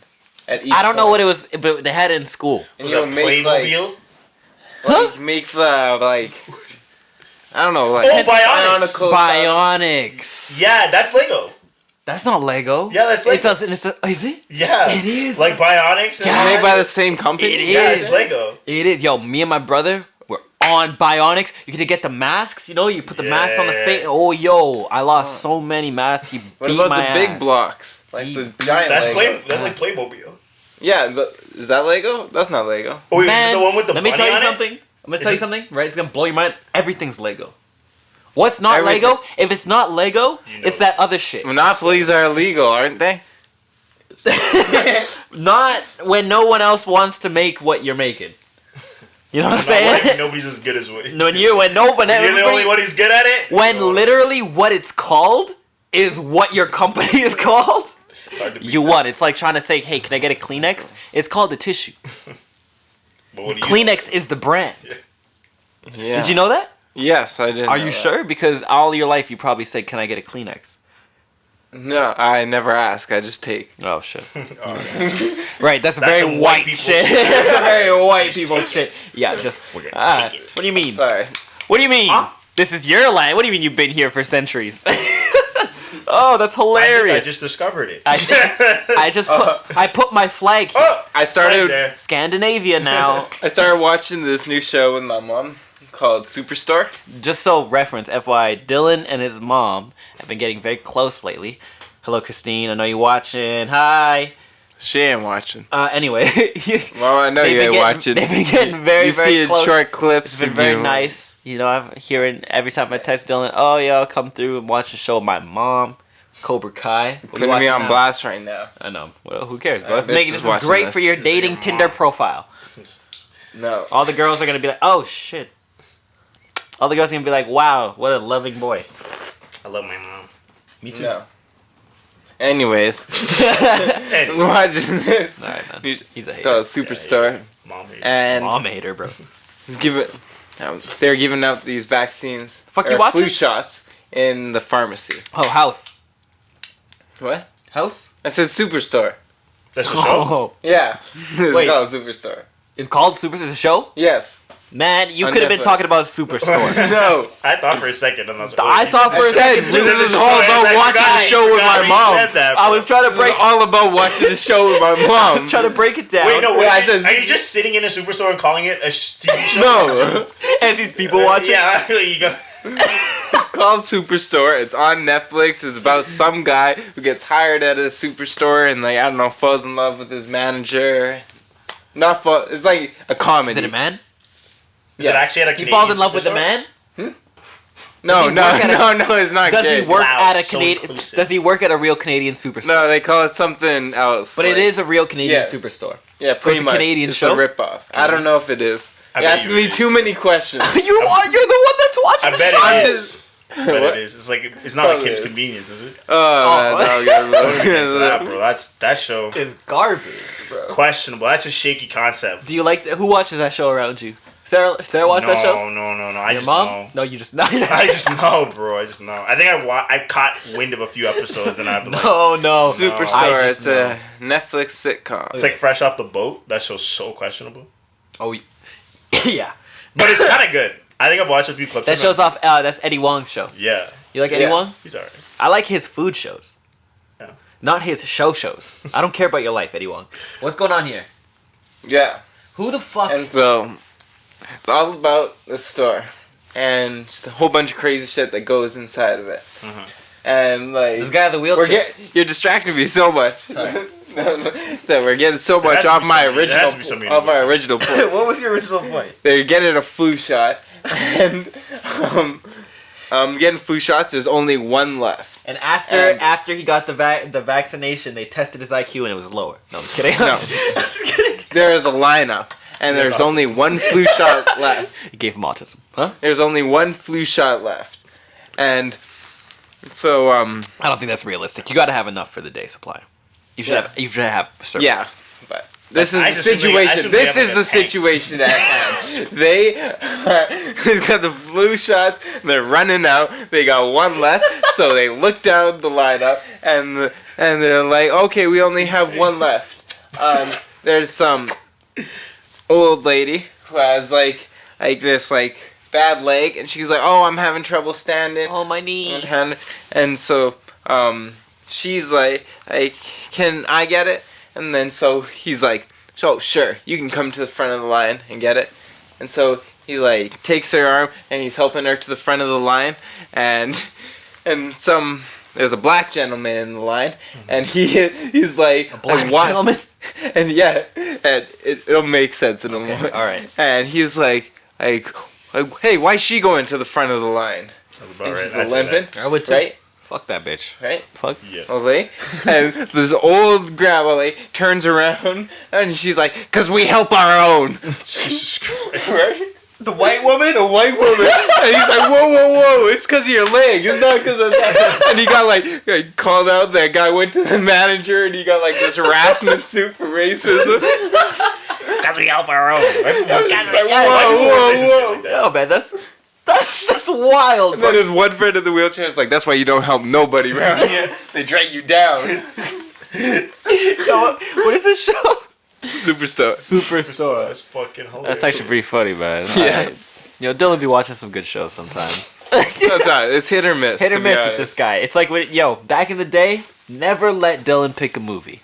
at each I don't know point? what it was, but they had it in school. And Was you that would make like, Playmobil? make the like I don't know like Oh, Bionics. Bionicle- Bionics. Yeah, that's Lego. That's not Lego. Yeah, that's Lego. Is it? Yeah, It is. like Bionics. And made by the same company. It yeah, is. it's Lego. It is. Yo, me and my brother were on Bionics. You could get the masks. You know, you put the masks on the Yeah. face. Oh, yo, I lost so many masks. He What beat about my the big ass. blocks? Like He the beat- giant That's Lego. That's like Playmobil. Yeah, is that Lego? That's not Lego. Oh, wait, is Man, it the one with the let me bunny tell you on it? something. I'm gonna Is tell you it- something. Right, it's gonna blow your mind. Everything's Lego. What's not Everything. Lego? If it's not Lego, You know it's that other shit. Monopolies are illegal, aren't they? Not when no one else wants to make what you're making. You know what I'm Not saying? when nobody's as good as what. when no one, You're the only one who's good at it. when No. literally what it's called is what your company is called. It's hard to beat You that. what? It's like trying to say, hey, can I get a Kleenex? It's called a tissue. But what do you Kleenex is the brand. Yeah. Did you know that? Yes, I did. Are you sure? Because all your life you probably said, can I get a Kleenex? No, I never ask. I just take. Oh shit. Okay. Right, that's That's very some white people shit. shit. That's a very white people shit. Yeah, just. We're gonna take it. What do you mean? Sorry. What do you mean? Huh? This is your land. What do you mean you've been here for centuries? Oh, that's I hilarious. just discovered it. I put my flag here. Oh, I started. there. Scandinavia now. I started watching this new show with my mom called Superstore. Just so reference, FYI, Dylan and his mom have been getting very close lately. Hello, Christine. I know you're watching. Hi. She ain't watching. Anyway. Well, I know you ain't watching. They've been getting very, you very see close. short clips. It's been very nice. You know, I'm hearing every time I text Dylan, oh, yeah, I'll come through and watch the show with my mom, Cobra Kai. What are you Putting me watching on now? blast right now. I know. Well, who cares, bro? I It's bet making she's this is watching great this. for your This is dating your Tinder mom. profile. No. All the girls are going to be like, oh, shit. All the girls are going to be like, wow, what a loving boy. I love my mom. Me too. No. Anyways, Anyway, watching this. All right, man. He's a hater. Called Superstore. mom hates. And Mom hater, bro. they're giving out these vaccines. Fuck, you or watching? flu shots in the pharmacy. Oh, House. What? House? I said Superstore. That's the show. Oh. Yeah. It's Wait. called Superstore. It's called Super. It's a show? Yes. Man, you On could have been Netflix. talking about Superstore. No. I thought for a second, and I was like, I thought for a second too. This is all about watching the show with my mom. I was trying to This break. is all about watching the show with my I mom. was trying to break it down. Wait, no, Wait, wait. I said- Are you just sitting in a superstore and calling it a TV show? No. As these people watching. Yeah, you go. It's called Superstore. It's on Netflix. It's about some guy who gets hired at a superstore and, like, I don't know, falls in love with his manager. Not fall. It's like a comedy. Is it a man? Is it actually at a He Canadian falls in love with a superstore? man. No, Does he no, work at a- no, it's not Does gay. he work Wow, at a so Canadian? inclusive. Does he work at a real Canadian superstore? No, they call it something else. but it is a real Canadian Yes. superstore. Yeah, it's pretty a much. Canadian it's show? a ripoff. I don't know if it is. I You're bet asking you me it is. too many questions. You're the one that's watching I the bet show. it is. I bet What? it is. It's like it's not Probably a Kim's is. Convenience, is it? Oh, man, For that, no, bro. That show It's garbage, bro. questionable. That's a shaky concept. Do you like who watches that show around you? Sarah watched that show? No. I Your just mom? know. No, you just know. I just know, bro. I just know. I think I caught wind of a few episodes and I've been like, no. Superstore. I just It's a Netflix sitcom. it's like fresh off the boat. That show's so questionable, Oh, yeah. but it's kind of good. I think I've watched a few clips. That of shows it. off. That's Eddie Wong's show. Yeah, You like Eddie Yeah. Wong? he's alright. I like his food shows. Yeah. Not his shows. I don't care about your life, Eddie Wong. What's going on here? Yeah. Who the fuck? And so, it's all about the store. And just a whole bunch of crazy shit that goes inside of it. And, like... This guy with the wheelchair. You're distracting me so much. that we're getting so There much has to off be my something- there has to be original something off my in it. original point. What was your original point? They're getting a flu shot. And, getting flu shots, there's only one left. And after he got the vaccination, they tested his IQ and it was lower. No, I'm just kidding. No. I'm just kidding. There is a lineup. And There's there's only one flu shot left. He gave him autism. Huh? There's only one flu shot left. And so, I don't think that's realistic. You got to have enough for the day supply. You should Yeah. have surplus. yeah. But this is I the just assume situation. they This have is like the a tank. situation at hand. They've got the flu shots. They're running out. They got one left. So they look down the lineup and they're like, okay, we only have one left. There's some old lady who has like this bad leg, and she's like, oh, I'm having trouble standing. Oh, my knee. And so she's like, can I get it? And then so he's like, so sure, you can come to the front of the line and get it. And so he like takes her arm and he's helping her to the front of the line, and there's a black gentleman in the line, and he's like, a black gentleman? And yeah, and it'll make sense in a moment. all right. And he's like, hey, why's she going to the front of the line? That's about And right. she's I see limping, that. I would too. right? Fuck that bitch. Right? Fuck. Yeah. Okay. And this old grandma lady turns around and she's like, "'Cause we help our own." Jesus Christ. Right? The white woman? The white woman. And he's like, "Whoa! It's 'cause of your leg. It's not 'cause of that." And he got like called out. That guy went to the manager and he got like this harassment suit for racism. Cause we help our own. Whoa! No, man, that's That's wild, And bro. then his one friend in the wheelchair is like, that's why you don't help nobody around here. They drag you down. Yo, what is this show? Superstar. Superstore. That's fucking hilarious. That's actually pretty funny, man. Yeah. Alright. Yo, Dylan be watching some good shows sometimes. Sometimes it's hit or miss. Hit or to be miss with honest. this guy. It's like, back in the day, never let Dylan pick a movie.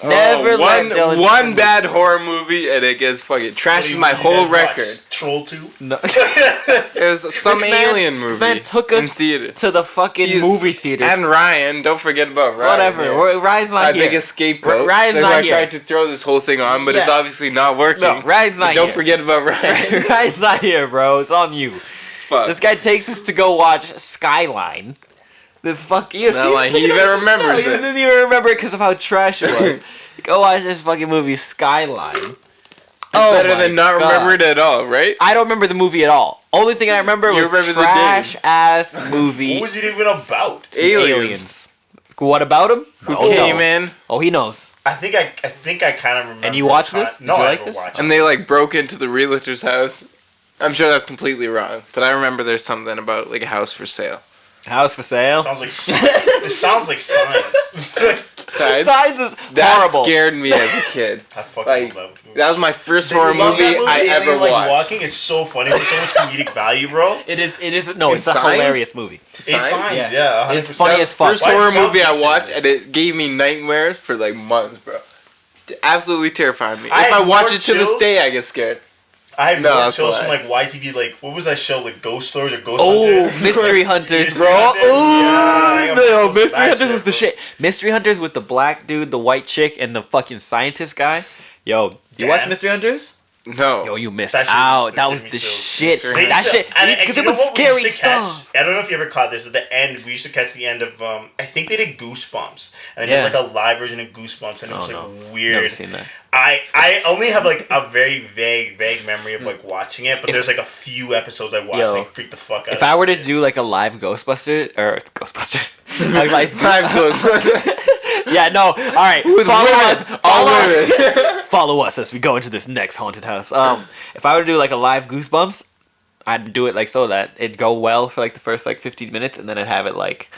Never let Dylan pick a one movie. bad horror movie and it gets fucking trashes my whole record. Troll 2? No. It was some This man- alien movie. This man took in us theater. to the fucking movie theater. And Ryan, don't forget about Ryan. Whatever. yeah. Ryan's not My here. biggest scapegoat. Ryan's That's not why I here. tried to throw this whole thing on, but it's Yeah. obviously not working. No, Ryan's not But don't here. forget about Ryan. Ryan's not here, bro. It's on you. Fuck. This guy takes us to go watch Skyline. This fucking... Not like he even remembers He it. doesn't even remember it because of how trash it was. Go watch this fucking movie, Skyline. Better than not God. remember it at all, right? I don't remember the movie at all. Only thing I remember You was remember the trash ass movie. What was it even about? Aliens. What about him? Who Oh, came no. in Oh, he knows. I think I kind of remember. And you watched this? Did No, you I like never this? watched and it. they like broke into the realtor's house. I'm sure that's completely wrong, but I remember there's something about like a house for sale. House for sale. Sounds like science. It sounds like science. Science is That horrible. scared me as a kid. I fucking Like, love that movie. that was my first They horror love movie that I and ever like, watched. Walking is so funny. There's so much comedic value, bro. It is. No, In it's a Signs? hilarious movie. It's Signs? science, Yeah. yeah. It's 100%. funny as fuck. First Why is horror Mel movie I Gibson watched, in and this? it gave me nightmares for like months, bro. Absolutely terrified me. I If had I watch more it to this chills- day, I get scared. I had No, more that's chills a from lie. like YTV. Like, what was that show? Like Ghost Stories or Ghost Oh, Hunters? Mystery Hunters, Mystery bro. Hunters? Yeah, I got Yo, chills Mystery from that Hunters shit, was the bro. shit. Mystery Hunters with the black dude, the white chick, and the fucking scientist guy. Yo, you watch Dan? Mystery Hunters? No. Yo, you missed That shit out. used to That give was me the chills. shit. Mystery That Hunters. shit, And because you it know was what we scary used to catch? stuff. I don't know if you ever caught this. At the end, we used to catch the end of. I think they did Goosebumps, and they Yeah. did like a live version of Goosebumps, and it Oh, was like no. weird. Never seen that. I only have like a very vague memory of like watching it, but there's like a few episodes I watched Yo, and I freaked the fuck out. If I were to do like a live Ghostbusters Five close. yeah, no. All right, With follow women. us. All women. Follow us as we go into this next haunted house. If I were to do like a live Goosebumps, I'd do it like so that it'd go well for like the first like 15 minutes, and then I'd have it like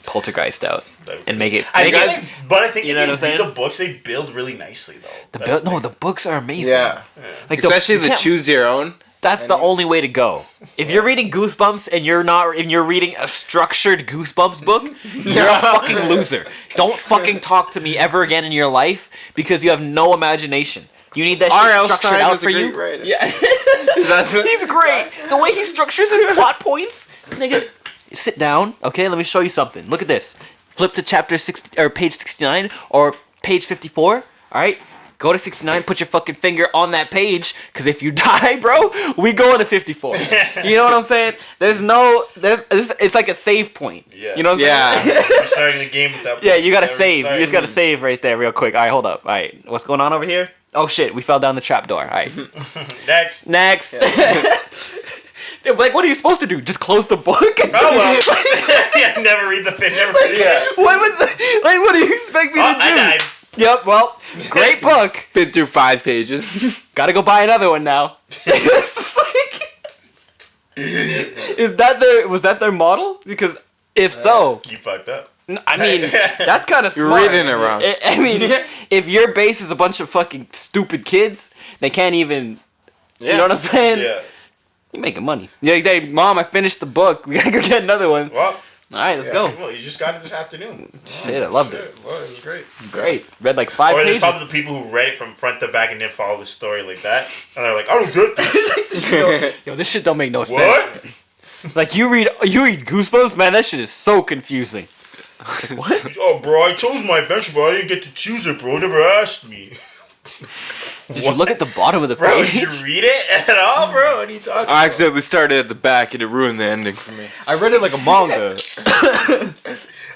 poltergeist out and make it. I make think, it but I think you if know you what I'm read saying? the books, they build really nicely though. the That's build, the no, thing. the books are amazing. Yeah. Like Especially you the can't- choose your own. That's the only way to go. If you're reading Goosebumps and you're reading a structured Goosebumps book, you're a fucking loser. Don't fucking talk to me ever again in your life because you have no imagination. You need that R.L. shit structured Stein out was a for you. great writer. Yeah. Is that- He's great. The way he structures his plot points. Nigga, sit down. Okay, let me show you something. Look at this. Flip to chapter 60 or page 69 or page 54. All right? Go to 69, put your fucking finger on that page, because if you die, bro, we go into 54. You know what I'm saying? It's like a save point. Yeah. You know what I'm Yeah. saying? You're starting the game with that. Yeah, you gotta Never save. start. You just gotta save right there real quick. All right, hold up. All right, what's going on over here? Oh, shit, we fell down the trap door. All right. Next. Next. They're like, what are you supposed to do? Just close the book? Oh well. Yeah, never read the thing. Never finish it. What do you expect me Oh, to do? I died. Yep, well, great book. Been through 5 pages. Gotta go buy another one now. It's just like, was that their model? Because if so, You fucked up. I mean, that's kind of You're smart. reading it wrong. I mean, if your base is a bunch of fucking stupid kids, they can't even. You know what I'm saying? Yeah. You're making money. Yeah, hey, Mom, I finished the book. We gotta go get another one. Well. All right, let's Yeah, go. Well, you just got it this afternoon. Shit, I loved it. Well, it was great. Great. Read like 5 Or there's pages. probably the people who read it from front to back and didn't follow the story like that, and they're like, "I don't get this." Yo, this shit don't make no What? sense. Like you read Goosebumps, man. That shit is so confusing. What? Oh, bro, I chose my adventure, but I didn't get to choose it, bro. Never asked me. Did you look at the bottom of the Bro, page? did you read it at all, bro? What are you talking I accidentally started at the back and it ruined the ending for me. I read it like a manga.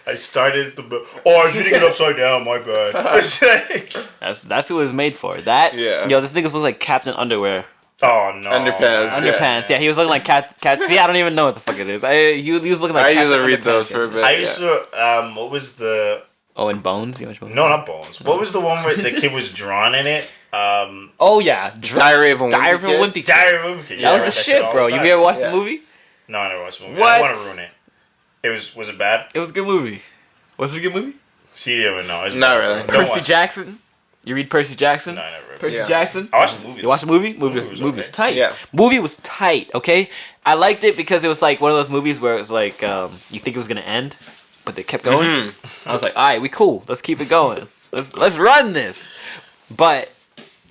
I started at the... Oh, I was reading it upside down, my bad. It's like- That's who it was made for. That. Yeah. Yo, this nigga looks like Captain Underwear. oh, no. Underpants. Underpants. Yeah, he was looking like cat. See, I don't even know what the fuck it is. He was looking like. I Captain usually read Underpants, those yeah. for a bit. I used to... What was the... Oh, and Bones. You watch Bones? No, not Bones. What was the one where the kid was drawn in it? Oh yeah, Diary of a Wimpy Kid. Diary of a Wimpy Kid. Yeah, That was the shit, bro. You ever watched the movie? No, I never watched the movie. What? I don't want to ruin it. Was it bad? It was a good movie. Was it a good movie? See, you never know. Not really. Percy Jackson. You read Percy Jackson? No, I never read Percy Jackson? I watched the movie. You watched the movie? Movie was tight. Yeah. Movie was tight, okay? I liked it because it was like one of those movies where it was like, you think it was going to end, but they kept going. I was like, alright, we cool. Let's keep it going. Let's run this. But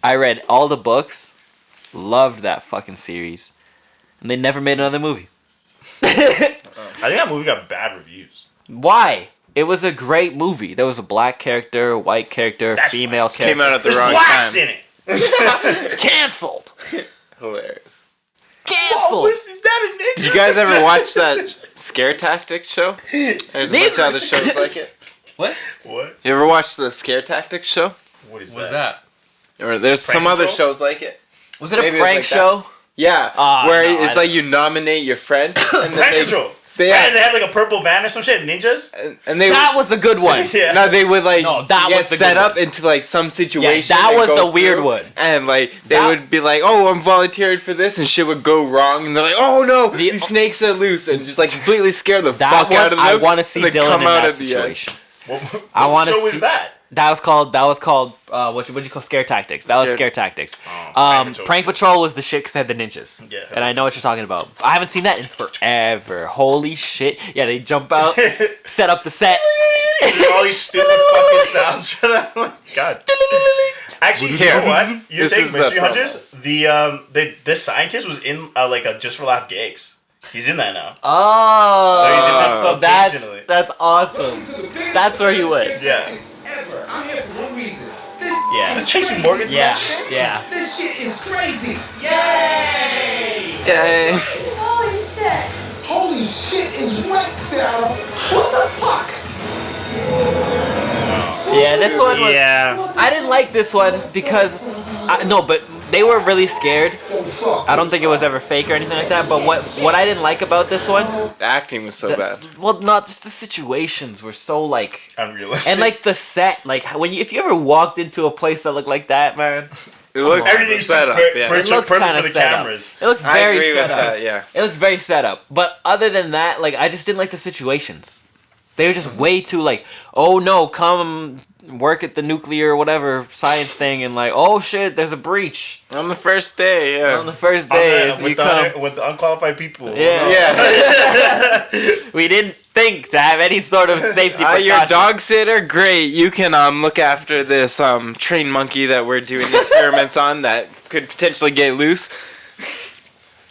I read all the books, loved that fucking series, and they never made another movie. I think that movie got bad reviews. Why? It was a great movie. There was a black character, a white character, female character. Came out at the wrong blacks time. in it. Cancelled. Hilarious. Cancelled. Is that a ninja? Did you guys ever watch that Scare Tactics show? There's a bunch of other shows like it. What? You ever watch the Scare Tactics show? What is What's that? Or there's Prank some other Control? shows like it. Was it a Maybe it was prank like show? Yeah, where no, it's like you nominate your friend, and then Prank they, Control. they, Right, and they had like a purple van or some shit. Ninjas. and they That was a good one. Yeah. no, they would like No, that get was the set good up one. into like some situation. that and was go the weird through, one. and like they That- would be like, "Oh, I'm volunteered for this," and shit would go wrong, and they're like, "Oh no, these snakes are loose," and just like completely scare the That fuck one, out of them. I want to see and they Dylan come in out that at the end. situation. What I want to show see is that? That was called what you call Scare Tactics. That was Scare Tactics. Prank Patrol was the shit because it had the ninjas. Yeah. And I know what you're talking about. I haven't seen that in forever. Holy shit. Yeah, they jump out, set up the set. All these stupid fucking sounds. God. Actually, you know what? You're This saying is Mystery the Hunters? The scientist was in like a Just for Laugh gigs. He's in that now. Oh. So he's in there so occasionally. that's awesome. That's where he went. Yeah. Ever. I'm here for one reason. Yeah. Is it Tracy Morgan's in Yeah. that shit? Yeah. This shit is crazy. Yay. Holy shit! Holy shit is right, Sarah. What the fuck? Yeah, this one was. Yeah. I didn't like this one because. But they were really scared. Oh, fuck. I don't think it was ever fake or anything like that. But what I didn't like about this one, The acting was so bad. well, not just the situations were so like, Unrealistic. and like the set, like if you ever walked into a place that looked like that, man, It looks everything's set up. per- Yeah. per- it looks perfect kind of for the set cameras. up. It looks I very agree set with up. that. Yeah. It looks very set up. But other than that, like I just didn't like the situations. They were just way too like, oh no, come work at the nuclear whatever science thing, and like, oh shit, there's a breach On the first day, yeah. on the first day. as you with, come. with the unqualified people. Yeah. Yeah. We didn't think to have any sort of safety precautions. Your dog sitter, great. You can look after this trained monkey that we're doing experiments on that could potentially get loose.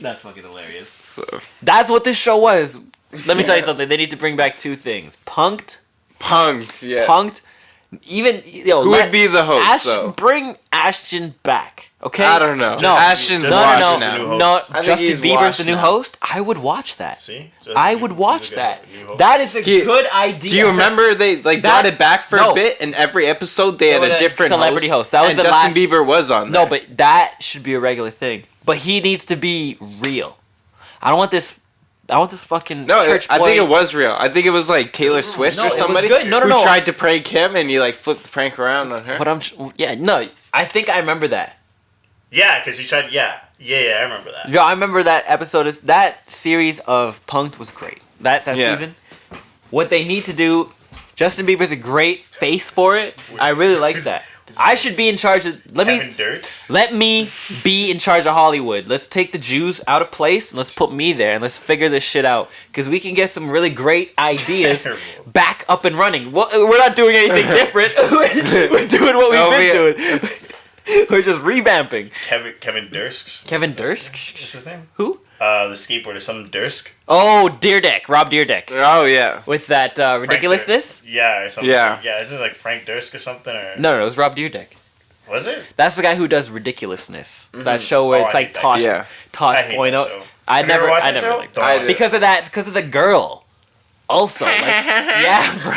That's fucking hilarious. So That's what this show was. Let me tell you something. They need to bring back two things: punked, yeah. punked. Even Who would be the host? though? Bring Ashton back. Okay. I don't know. No, Ashton's no, watching no, now. no, no. I think Justin he's Bieber's washed the new now. host. I would watch that. See? I would watch that. New host. That is a He- good idea. Do you remember they brought it back for no. a bit, and every episode they had They a had a different celebrity host. That was and the Justin last- Bieber was on there. No, but that should be a regular thing. But he needs to be real. I don't want this. I want this fucking church boy. I think it was real. I think it was like Taylor Swift No, or it was somebody good. No, who no. tried to prank him, and he like flipped the prank around on her. But no. I think I remember that. Yeah, because he tried. Yeah, I remember that. Yeah, I remember that episode. That series of Punked was great. That Yeah. season. What they need to do, Justin Bieber's a great face for it. I really like that. I should be in charge of. Kevin Dirks. Let me be in charge of Hollywood. Let's take the Jews out of place and let's put me there and let's figure this shit out. Because we can get some really great ideas back up and running. Well, we're not doing anything different. We're doing what we've been doing. We're just revamping. Kevin Durst. Kevin Durst? What's his name? Who? The skateboarder, some Durst. Oh, Deerdeck. Rob Deerdeck. Oh yeah. With that ridiculousness? Yeah, or something. Yeah. Yeah, isn't it like Frank Durst or something? Or No, it was Rob Deerdeck. was it? That's the guy who does Ridiculousness. That show where Oh, it's I like hate that. Tosh, Yeah. Tosh I hate point that out. show. I Have you ever never watched that never show? liked Don't I watch it. because of the girl. Also, like, yeah, bro.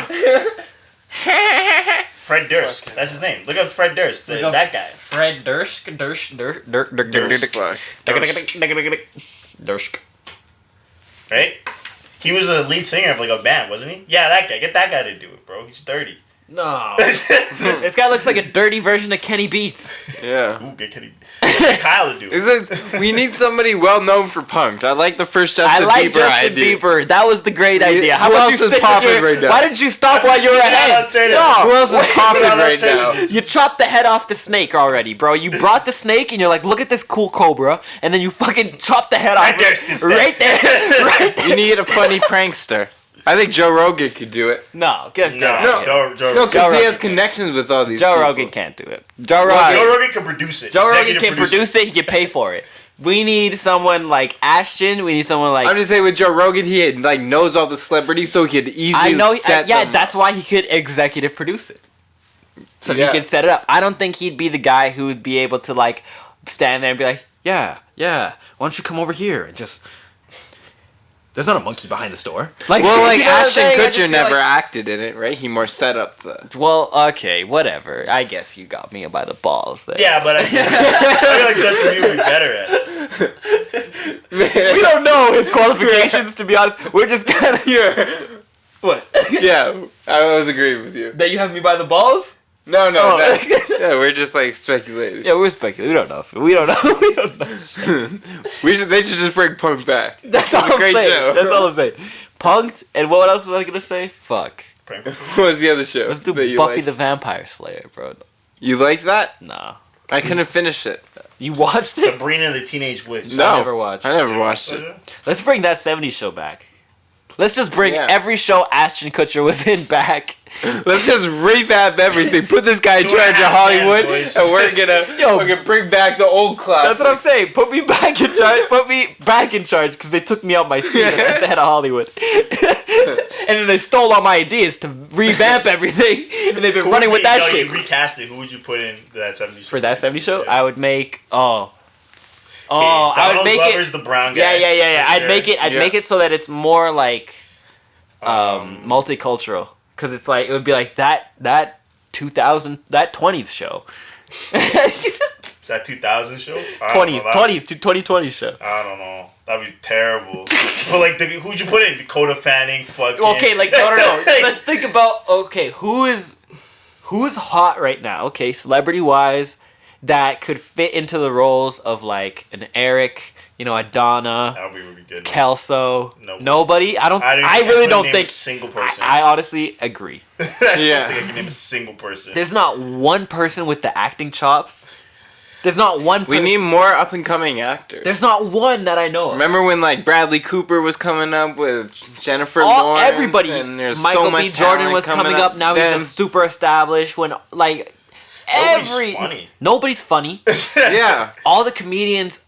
Fred Durst. That's his name. Look up Fred Durst. Look up- That guy. Fred Durst. Right? He was a lead singer of like a band, wasn't he? Yeah, that guy. Get that guy to do it, bro. He's 30. No. This guy looks like a dirty version of Kenny Beats. Yeah. Ooh, get Kenny. Get Kyle to do it. We need somebody well known for punk. I like the first Justin Bieber I like Justin idea. Bieber. That was the great idea. How Who about else you is stick popping with your, right now? Why didn't you stop while you were ahead? Who else is popping right now? You chopped the head off the snake already, bro. You brought the snake and you're like, look at this cool cobra, and then you fucking chopped the head off. Right there, Skid Snake. Right there. Right there. You need a funny prankster. I think Joe Rogan could do it. No, get No, out of here. Joe No, because he Rogan. has connections with all these Joe people. Rogan can't do it. Joe Rogan can produce it. Joe Rogan Executive can produce it. He can pay for it. We need someone like Ashton. We need someone like. I'm just saying with Joe Rogan, he like knows all the celebrities, so he could easily I know. set Yeah, them that's why he could executive produce it. So Yeah. he could set it up. I don't think he'd be the guy who would be able to like stand there and be like, yeah, why don't you come over here and just. There's not a monkey behind the store. Like, Well, like you know what I'm Ashton saying? I just Kutcher feel never like- acted in it, right? He more set up the. Well, okay, whatever. I guess you got me by the balls there. Yeah, but I feel like Justin Bieber would be better at it. We don't know his qualifications, to be honest. We're just kind of here. What? Yeah, I was agreeing with you. That you have me by the balls? No, Oh. yeah, we're just like speculating. Yeah, we're speculating. We don't know. We don't know. They should just bring punk back. That's all It's a I'm great saying. show. That's all I'm saying. Punked, and what else was I gonna say? Fuck. What was the other show? Let's do that you Buffy liked? the Vampire Slayer, bro. You like that? Nah. I couldn't finish it. You watched it? Sabrina the Teenage Witch. No, never watched. I never watched it. Let's bring that 70s show back. Let's just bring Yeah. every show Ashton Kutcher was in back. Let's just revamp everything. Put this guy in Two and a charge of half man, Hollywood, boys. and we're gonna bring back the old class. That's what I'm saying. Put me back in charge. Put me back in charge because they took me out my seat as the head of Hollywood. And then they stole all my ideas to revamp everything. And they've been running with that shit. You recast it. Who would you put in that 70s show? For that 70s show, Yeah. I would make. I Donald would make Glover's it. the brown guy. Yeah. for I'd sure. make it. I'd Yeah. make it so that it's more like multicultural. Because it's like it would be like that 2000 that 20s show. Is that 2000 show? 2020 show. I don't know. That'd be terrible. But like, who'd you put in? Dakota Fanning, fucking. Okay, like no. Let's think about who's hot right now. Okay, celebrity wise, that could fit into the roles of like an Eric, a Donna, That would be good. Kelso. Nope. Nobody. I really couldn't don't name think. a single person. I honestly agree. I don't Yeah. think I can name a single person. There's not one person with the acting chops. There's not one. We person. need more up and coming actors. There's not one that I know of. Remember when like Bradley Cooper was coming up with Jennifer Lawrence? Everybody. And there's Michael so much B. Jordan talent was coming up. Now Then- he's a super established. When like Nobody's funny. Yeah. all the comedians.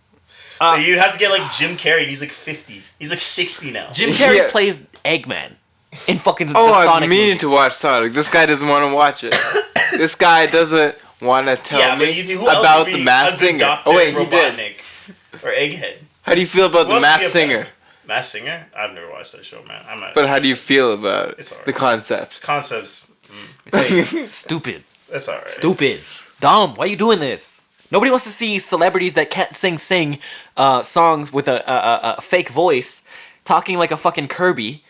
You'd have to get like Jim Carrey. He's like 50. He's like 60 now. Jim Carrey Yeah. plays Eggman in fucking the Oh, I'm Sonic meaning movie. to watch Sonic. This guy doesn't want to watch it. This guy doesn't want to tell Yeah, but me who else about would the be Masked a good Singer. Dr. Oh wait, he did. Robotnik or Egghead. How do you feel about Who the else would be Masked a Singer? better- Masked Singer? I've never watched that show, man. I'm not. But how do you feel about It's alright. the concept? Concepts. Stupid. That's alright. Stupid. Dumb. Why are you doing this? Nobody wants to see celebrities that can't sing songs with a fake voice talking like a fucking Kirby.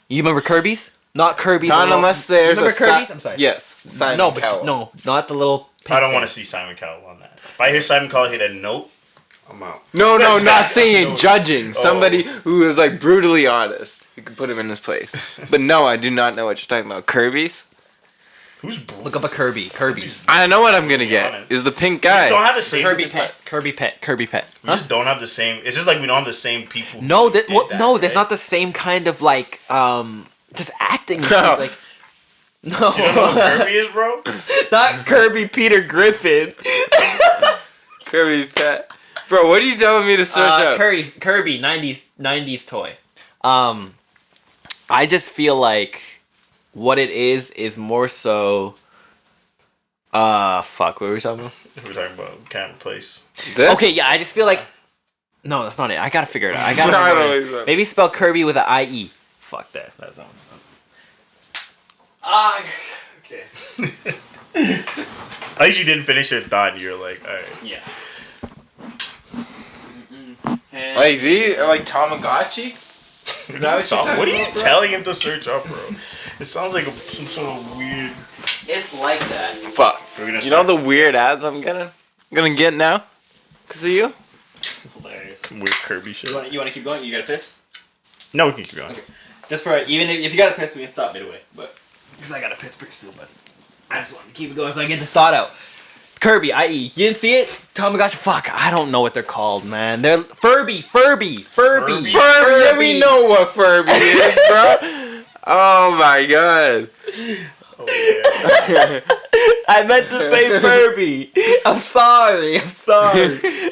You remember Kirby's? Not Kirby. Not the unless little, there's remember a Kirby's? I'm sorry. Yes, Simon No, but Cowell. no, not the little. I don't want to see Simon Cowell on that. If I hear Simon Cowell hit a note, I'm out. No, not singing, No. judging. Oh. Somebody who is like brutally honest. You can put him in his place. But no, I do not know what you're talking about. Kirby's? Who's brutal? Look up a Kirby. Kirby's. I know what I'm gonna Be get. honest. Is the pink We just guy. don't have the same. Kirby pet. Kirby pet. Kirby pet. We just don't have the same. It's just like we don't have the same people. No, who did that, there's right? not the same kind of like just acting. and No. stuff, like no, You don't know who Kirby is, bro? not Kirby Peter Griffin. Kirby pet. Bro, what are you telling me to search up? Kirby 90s toy. I just feel like what it is more so. Fuck. What were we talking about? We're talking about can't replace. This? Okay, yeah. I just feel like. No, that's not it. I gotta figure it out. I gotta. I figure don't it know. out. Maybe spell Kirby with an IE. Fuck that. That's not. Okay. At least you didn't finish your thought. And you're like, all right. Yeah. Like these? Like Tamagotchi? What are you telling him to search up, bro? It sounds like some sort of weird. It's like that. Fuck. You know the weird ads I'm gonna get now? Cause of you? Hilarious. Weird Kirby shit. You wanna keep going? You got a piss? No, we can keep going. Okay. Just for even if you got a piss, we can stop midway. But because I got a piss pretty soon, but I just want to keep it going so I get this thought out. Kirby, i.e., you didn't see it? Tamagotchi, fuck, I don't know what they're called, man. They're Furby. Yeah, we know what Furby is, bro. Oh my god. Oh, yeah. I meant to say Furby. I'm sorry.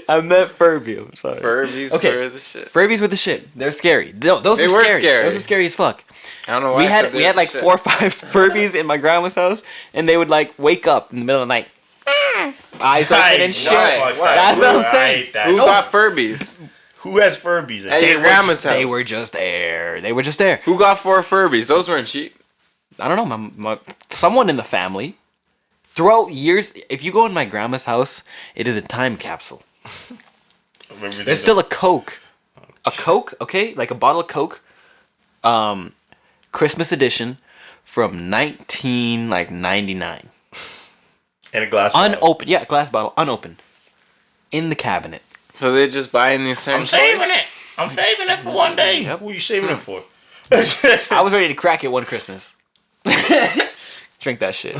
I meant Furby. I'm sorry. Furbies were the shit. Furbies were the shit. They're scary. Those were scary. Those were scary as fuck. I don't know why. We had like 4 or 5 Furbies in my grandma's house, and they would like wake up in the middle of the night. Eyes open and shit. That's what I'm saying. Who got Furbies? Who has Furbies? At your grandma's house. They were just there. Who got 4 Furbies? Those weren't cheap. I don't know. My someone in the family. Throughout years, if you go in my grandma's house, it is a time capsule. There's still a Coke. A Coke, okay? Like a bottle of Coke. Christmas edition from 1999. In a glass bottle. Unopened. Yeah, glass bottle. Unopened. In the cabinet. So they're just buying these same I'm saving it for one day. Yep. What are you saving it for? I was ready to crack it one Christmas. Drink that shit.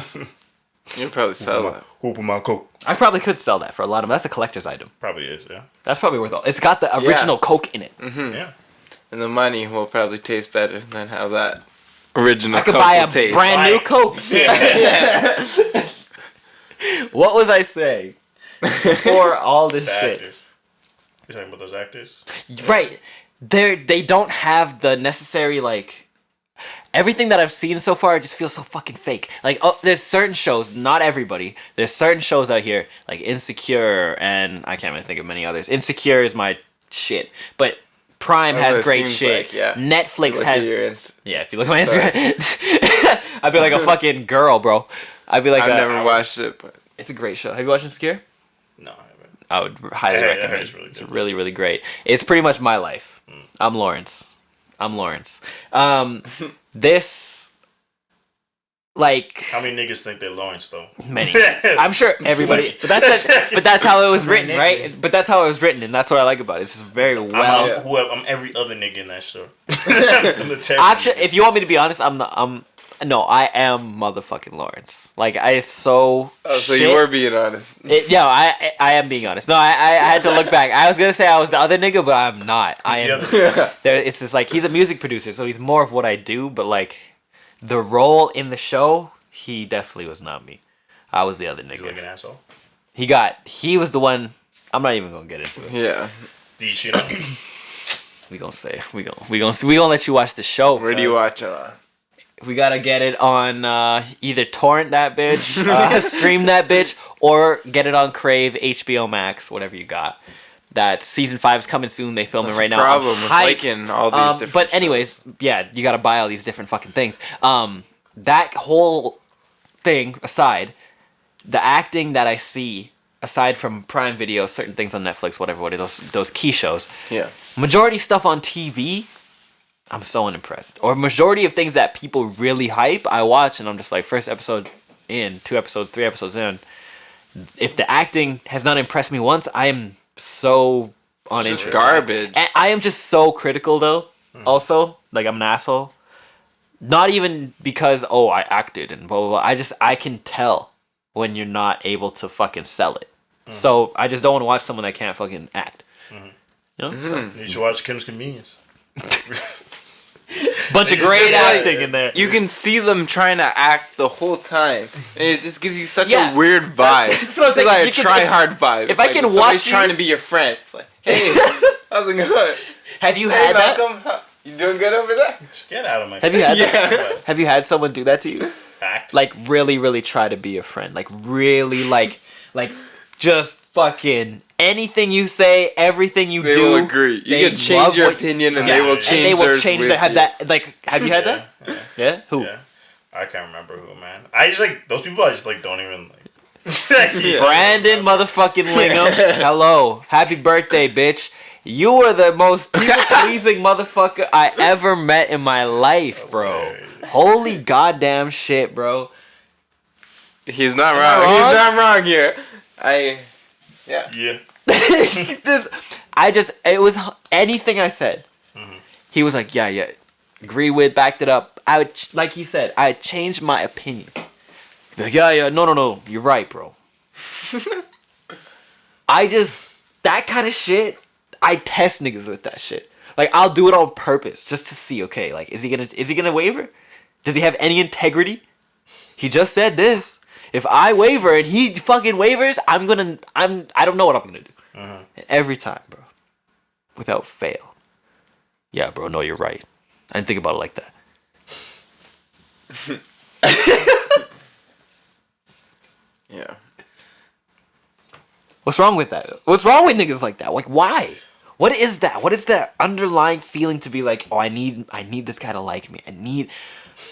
You'd probably sell that. Open my Coke. I probably could sell that for a lot of. That's a collector's item. Probably is, yeah. That's probably worth all. It's got the original Coke in it. Mm-hmm. Yeah. And the money will probably taste better than how that original I could Coke buy a will taste. brand new Coke. What was I saying before all this The shit? actors. You're talking about those actors? Right. They don't have the necessary, like, everything that I've seen so far just feels so fucking fake. Like, oh, there's certain shows, not everybody, there's certain shows out here, like Insecure, and I can't really think of many others. Insecure is my shit. But Prime has great shit. like, yeah. Netflix has... Yeah. if you look at my Instagram, I'd be like a fucking girl, bro. I'd be like I've never watched it, but It's a great show. Have you watched Insecure? No, I haven't. I would highly recommend it's it. really It's good. really, really great. It's pretty much my life. I'm Lawrence. This, like, How many niggas think they're Lawrence, though? many. I'm sure everybody. But that's how it was written, right? But that's how it was written, and that's what I like about it. It's very well. I'm every other nigga in that show. I'm the terrible Actually, nigga. if you want me to be honest, no, I am motherfucking Lawrence. Like, I so. so shit. you were being honest. I am being honest. No, I had to look back. I was gonna say I was the other nigga, but I'm not. I am. It's just like he's a music producer, so he's more of what I do. But like, the role in the show, he definitely was not me. I was the other nigga. He's like an asshole. He was the one. I'm not even gonna get into it. Yeah. Do you shit on him? We gonna let you watch the show. Where do you watch it on? We gotta get it on either torrent that bitch, stream that bitch, or get it on Crave, HBO Max, whatever you got. That season 5 is coming soon. They filming right now. Problem with liking all these different. But anyways, yeah, you gotta buy all these different fucking things. That whole thing aside, the acting that I see, aside from Prime Video, certain things on Netflix, whatever, those key shows. Yeah. Majority stuff on TV. I'm so unimpressed. Or majority of things that people really hype, I watch and I'm just like, first episode in, 2 episodes, 3 episodes in. If the acting has not impressed me once, I am so uninterested. Garbage. And I am just so critical though. Also, like I'm an asshole. Not even because I acted and blah blah blah. I can tell when you're not able to fucking sell it. So I just don't want to watch someone that can't fucking act. You know? So, You should watch Kim's Convenience. bunch of great acting in there. You can see them trying to act the whole time, and it just gives you such Yeah. a weird vibe. That's what I was It's like saying. a try hard vibe. if It's I like can somebody's watch you- trying to be your friend. It's like, hey, how's it going? Have you Hey, had that? Malcolm, you doing good over there? Just get out of my Have you had that? Yeah. Have you had someone do that to you? act? Like really, really try to be a friend. Like really, like just fucking anything you say, everything you They do. will agree. You they can change love your what- opinion, and Yeah. they will And change. they will theirs change with their have you. that. Like, have you had that? Yeah. Who? Yeah. I can't remember who, man. I just like those people. I just like don't even like. Brandon motherfucking Lingham. Hello. Happy birthday, bitch. You were the most people-pleasing motherfucker I ever met in my life, bro. Holy goddamn shit, bro. He's not wrong. He's not wrong here. Yeah. It was anything I said. He was like, yeah, agree with, backed it up. Like he said, I changed my opinion. Like, yeah, no, you're right, bro. That kind of shit, I test niggas with that shit. Like, I'll do it on purpose just to see, okay, like, is he gonna waver? Does he have any integrity? He just said this. If I waver and he fucking wavers, I don't know what I'm gonna do. Every time, bro. Without fail. Yeah, bro, no, you're right. I didn't think about it like that. Yeah. What's wrong with that? What's wrong with niggas like that? Like, why? What is that? What is that underlying feeling to be like, oh, I need this guy to like me.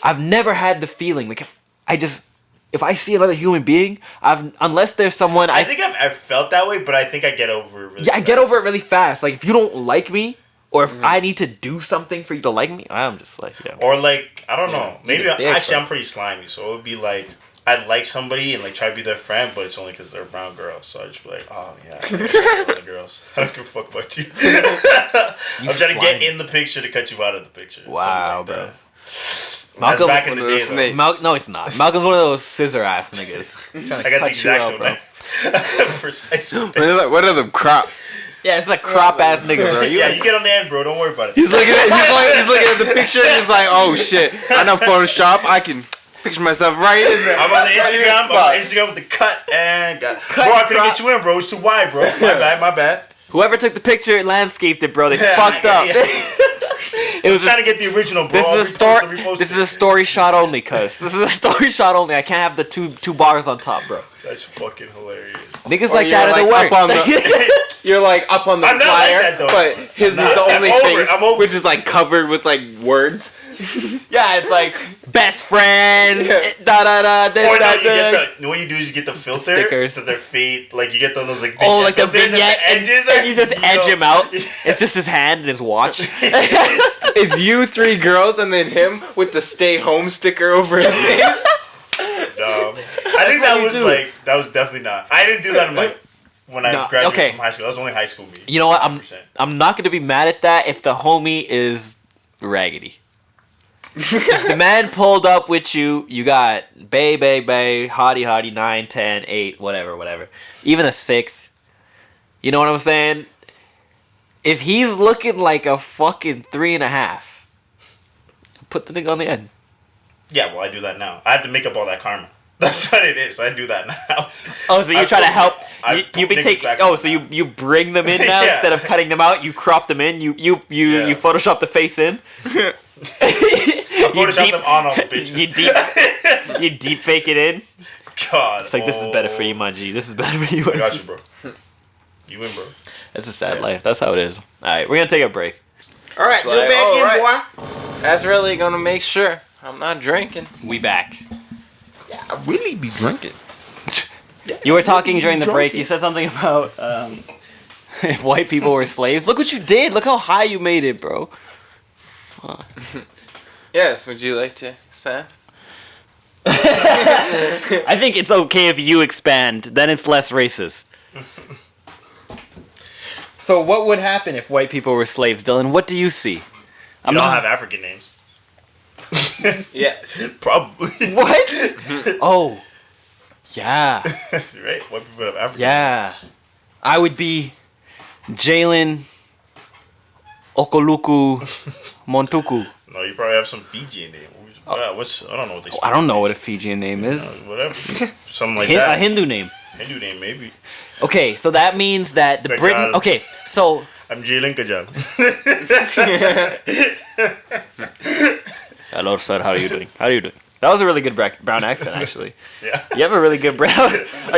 I've never had the feeling. Like, if I see another human being, unless there's someone... I think I've felt that way, but I think I get over it really fast. I get over it really fast. Like, if you don't like me, or if I need to do something for you to like me, I'm just like, yeah. Or like, I don't know. Maybe I'm pretty slimy, so it would be like, I'd like somebody and like try to be their friend, but it's only because they're a brown girl. So I just be like, oh yeah, I like girls. I don't give a fuck about you. I'm trying to get in the picture to cut you out of the picture. Wow, like bro. Malcolm, back in the day, no, it's not. Malcolm's one of those scissor ass niggas. Trying to I got the cut you out, exact bro. precise. What are them crop? Yeah, it's like crop ass nigga, bro. You get on the end, bro. Don't worry about it. He's looking at the picture and he's like, oh shit, I know Photoshop. I can picture myself right in there. I'm on the Instagram with the cut and bro, I couldn't get you in, bro. It's too wide, bro. My bad. Whoever took the picture landscaped it, bro. They fucked up. It was trying to get the original, bro. This is a story shot only, cuz. This is a story shot only. I can't have the two bars on top, bro. That's fucking hilarious. Niggas like that are the worst. You're like up on the I'm not flyer, like that, though. but his is the only face, which is like covered with like words. Yeah, it's like best friend. Da da da. What you do is you get the filter stickers to their feet, like you get those like like the vignette edges, and you just edge him out. It's just his hand and his watch. It's you, 3 girls, and then him with the stay home sticker over his face. I think that was definitely not. I didn't do that when I graduated from high school. That was only high school me. You know what? I'm not gonna be mad at that if the homie is raggedy. If the man pulled up with you, you got bay, hottie, 9, 10, 8, whatever. Even a 6. You know what I'm saying? If he's looking like a fucking 3.5, put the nigga on the end. Yeah, well, I do that now. I have to make up all that karma. That's what it is. I do that now. Oh, so you try to help? You be taking? Oh, so you bring them in now instead of cutting them out. You crop them in. You Photoshop the face in. I Photoshop them on all the bitches. You deep fake it in. God. It's like, this is better for you, my G. This is better for you. I got you, bro. You win, bro. It's a sad life. That's how it is. All right, we're gonna take a break. All right, you're back in, boy. That's really gonna make sure I'm not drinking. We back. Yeah, I really be drinking. You were talking during the break. You said something about if white people were slaves. Look what you did. Look how high you made it, bro. Fuck. Yes, would you like to expand? I think it's okay if you expand. Then it's less racist. So what would happen if white people were slaves, Dylan? What do you see? You don't have African names. Yeah. Probably. What? Oh. Yeah. Right? White people have African names. I would be Jaylin Okoluku Montuku. No, you probably have some Fijian name. I don't know what they speak. I don't know what a Fijian name is. Whatever. Something like that. A Hindu name. Hindu name, maybe. Okay, so that means that the Britain... Okay, so... I'm Jaylin Kajal. Hello, sir. How are you doing? That was a really good brown accent, actually. Yeah. You have a really good brown...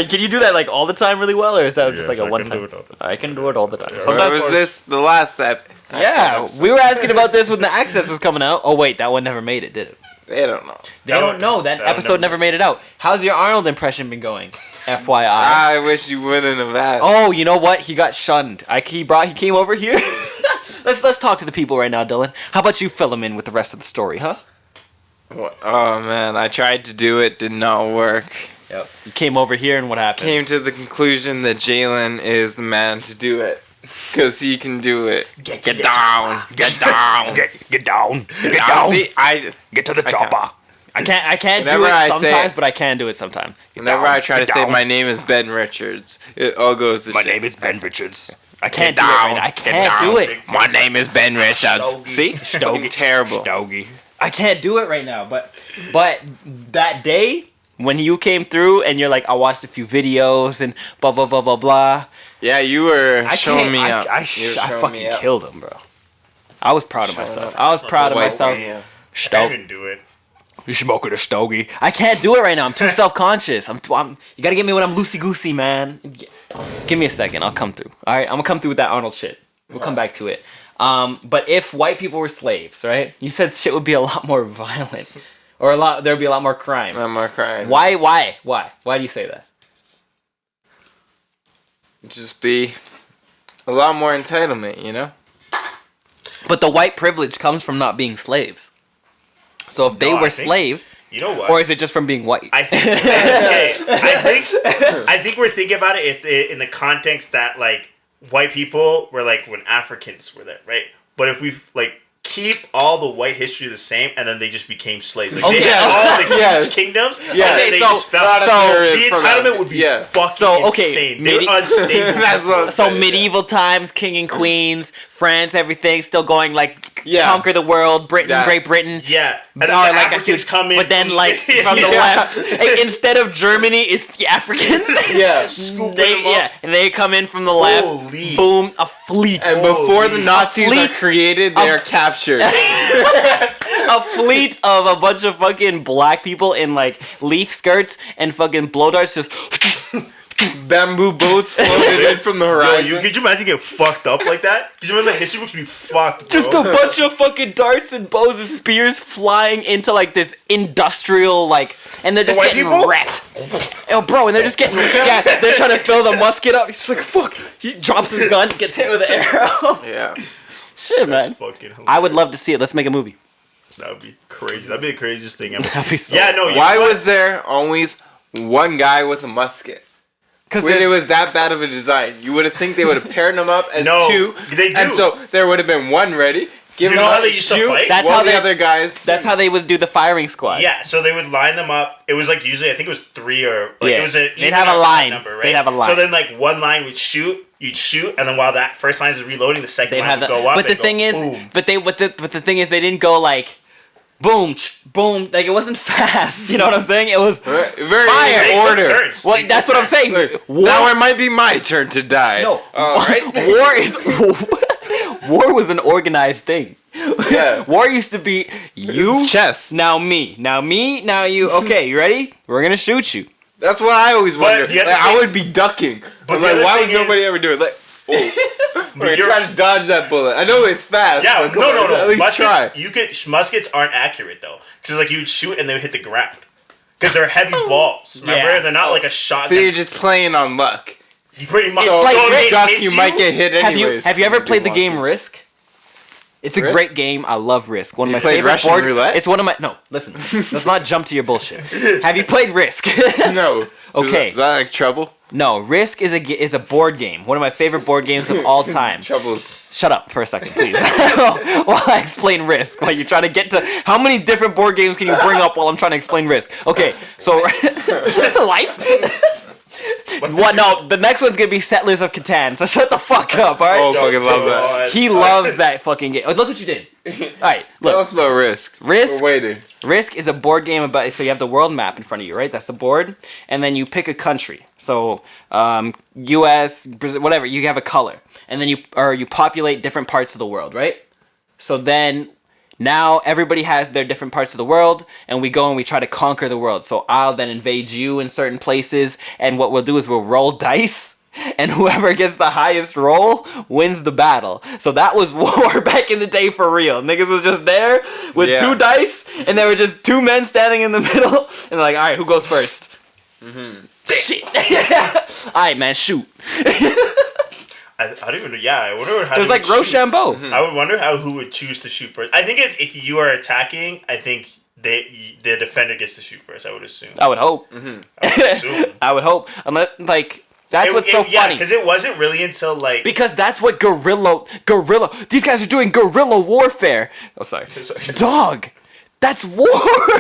Can you do that like all the time really well, or is that just like a one-time... I can do it all the time. Yeah, sometimes was this the last step? Yeah, we were asking about this when the accents was coming out. Oh, wait, that one never made it, did it? They don't know. They don't know. That episode never made it out. How's your Arnold impression been going? FYI. I wish you wouldn't have asked. Oh, you know what? He got shunned. He came over here. Let's talk to the people right now, Dylan. How about you fill them in with the rest of the story, huh? Oh man, I tried to do it, did not work. Yep. You came over here and what happened? Came to the conclusion that Jaylin is the man to do it. Because he can do it. Get down. Get down. Get down. Get down. See, Get to the chopper. I can't do Whenever it I sometimes, say- but I can do it sometimes. Whenever I try to say my name is Ben Richards, it all goes to My shit. name is Ben Richards. I can't Get do it down. right now. I Get can't down. do it. My name is Ben Richards. See? Fucking terrible. Stogie. I can't do it right now, but that day when you came through and you're like, I watched a few videos and blah blah blah blah blah. Yeah, you were showing me up. I fucking killed him, bro. I was proud of Showing myself. up. I was proud of White myself. man. I Stogie. can't even do it. You smoking a stogie? I can't do it right now. I'm too self-conscious. You gotta get me when I'm loosey-goosey, man. Give me a second. I'll come through. All right, I'm gonna come through with that Arnold shit. We'll come back to it. But if white people were slaves, right? You said shit would be a lot more violent, or there'd be a lot more crime. I'm not crying. Why? Why do you say that? Just be a lot more entitlement, you know? But the white privilege comes from not being slaves. So if they No, were I think- slaves, You know what? or is it just from being white? I think I think we're thinking about it in the context that like white people were like when Africans were there, right? But if we like keep all the white history the same, and then they just became slaves. Like they had all the huge kingdoms, and then they just fell. So the entitlement would be fucking insane. They're unstable. That's what So medieval times, king and queens, France, everything still going like conquer the world, Britain, Great Britain. Yeah, and then Oh, the like Africans come in, but then like from the left, instead of Germany, it's the Africans. Scooping They, them up. and they come in from the left. Holy. Boom, a fleet. And before the Nazis are fleet created, they are captured. A fleet of a bunch of fucking black people in like leaf skirts and fucking blow darts just Bamboo boats floated in from the horizon. Could you imagine getting fucked up like that? Because remember the history books would be fucked, bro. just a bunch of fucking darts and bows and spears flying into like this industrial like, and they're just white getting people? wrecked. Oh, bro, and they're just getting they're trying to fill the musket up. He's like, fuck. He drops his gun, gets hit with an arrow. Yeah. Shit, man. Fucking hilarious. I would love to see it. Let's make a movie. That would be crazy. That'd be the craziest thing ever. That'd be so. Yeah, no. Why was there always one guy with a musket? Because When it was that bad of a design, you would have think they would have paired them up as two. They do. And so there would have been one ready. Give You know how they used to shoot, fight? That's while how the they- other guys. that's how they would do the firing squad. Yeah, so they would line them up. It was like usually I think it was 3 or like Yeah. it was a They'd even have a or odd line. number, right? They'd have a line. So then like one line would shoot, you'd shoot, and then while that first line is reloading, the second They'd line have would the, go up. but the and thing go, is, boom. but the thing is, they didn't go like, boom, boom. Like it wasn't fast. You know what I'm saying? It was Very fire. They in took order. turns. Well, They that's took what I'm turns. saying. War, Now it might be my turn to die. no, All right. war is war was an organized thing. Yeah. War used to be you, Chess. now me, now you. Okay, you ready? We're gonna shoot you. That's what I always wondered. the other Like, I thing- would be ducking. But I'm the like, other why was thing nobody is- ever doing it? Like, oh, we're you're- trying to dodge that bullet. I know it's fast. Yeah, but come on, At least try. Muskets aren't accurate though, because like you'd shoot and they would hit the ground, because they're heavy balls. Remember, Yeah. they're not like a So shotgun. you're just playing on luck. You pretty much. It's like so if Risk. it Duck, hits you might get hit anyways. Have you ever if played the want game to. Risk? It's a Risk? great game. I love Risk. One of You my played favorite Russian board. roulette? It's one of my no. Listen, let's not jump to your bullshit. Have you played Risk? No. Okay. Is that like Trouble? No, Risk is a board game. One of my favorite board games of all time. Trouble's. Shut up for a second, please. While I explain Risk, while you're trying to get to how many different board games can you bring up while I'm trying to explain Risk? Okay, so life. What? No, the next one's gonna be Settlers of Catan. So shut the fuck up, all right? Oh, fucking love that. He loves that fucking game. Oh, look what you did. All right, Tell look. us about Risk. Risk. We're waiting. Risk is a board game about. So you have the world map in front of you, right? That's the board, and then you pick a country. So U.S., Brazil, whatever. You have a color, and then you populate different parts of the world, right? So then. Now everybody has their different parts of the world, and we go and we try to conquer the world. So I'll then invade you in certain places, and what we'll do is we'll roll dice, and whoever gets the highest roll wins the battle. So that was war back in the day for real. Niggas was just there with 2 dice, and there were just 2 men standing in the middle, and like, all right, who goes first? Shit. All right, man, shoot. I don't even know. Yeah, I wonder how. It was like Rochambeau. I would wonder who would choose to shoot first. I think it's if you are attacking. I think the defender gets to shoot first. I would assume. I would hope. I would assume. I would hope. Unless, like, that's what's so funny. because it wasn't really until like because that's what guerrilla. These guys are doing guerrilla warfare. Oh, sorry. Dog. That's war.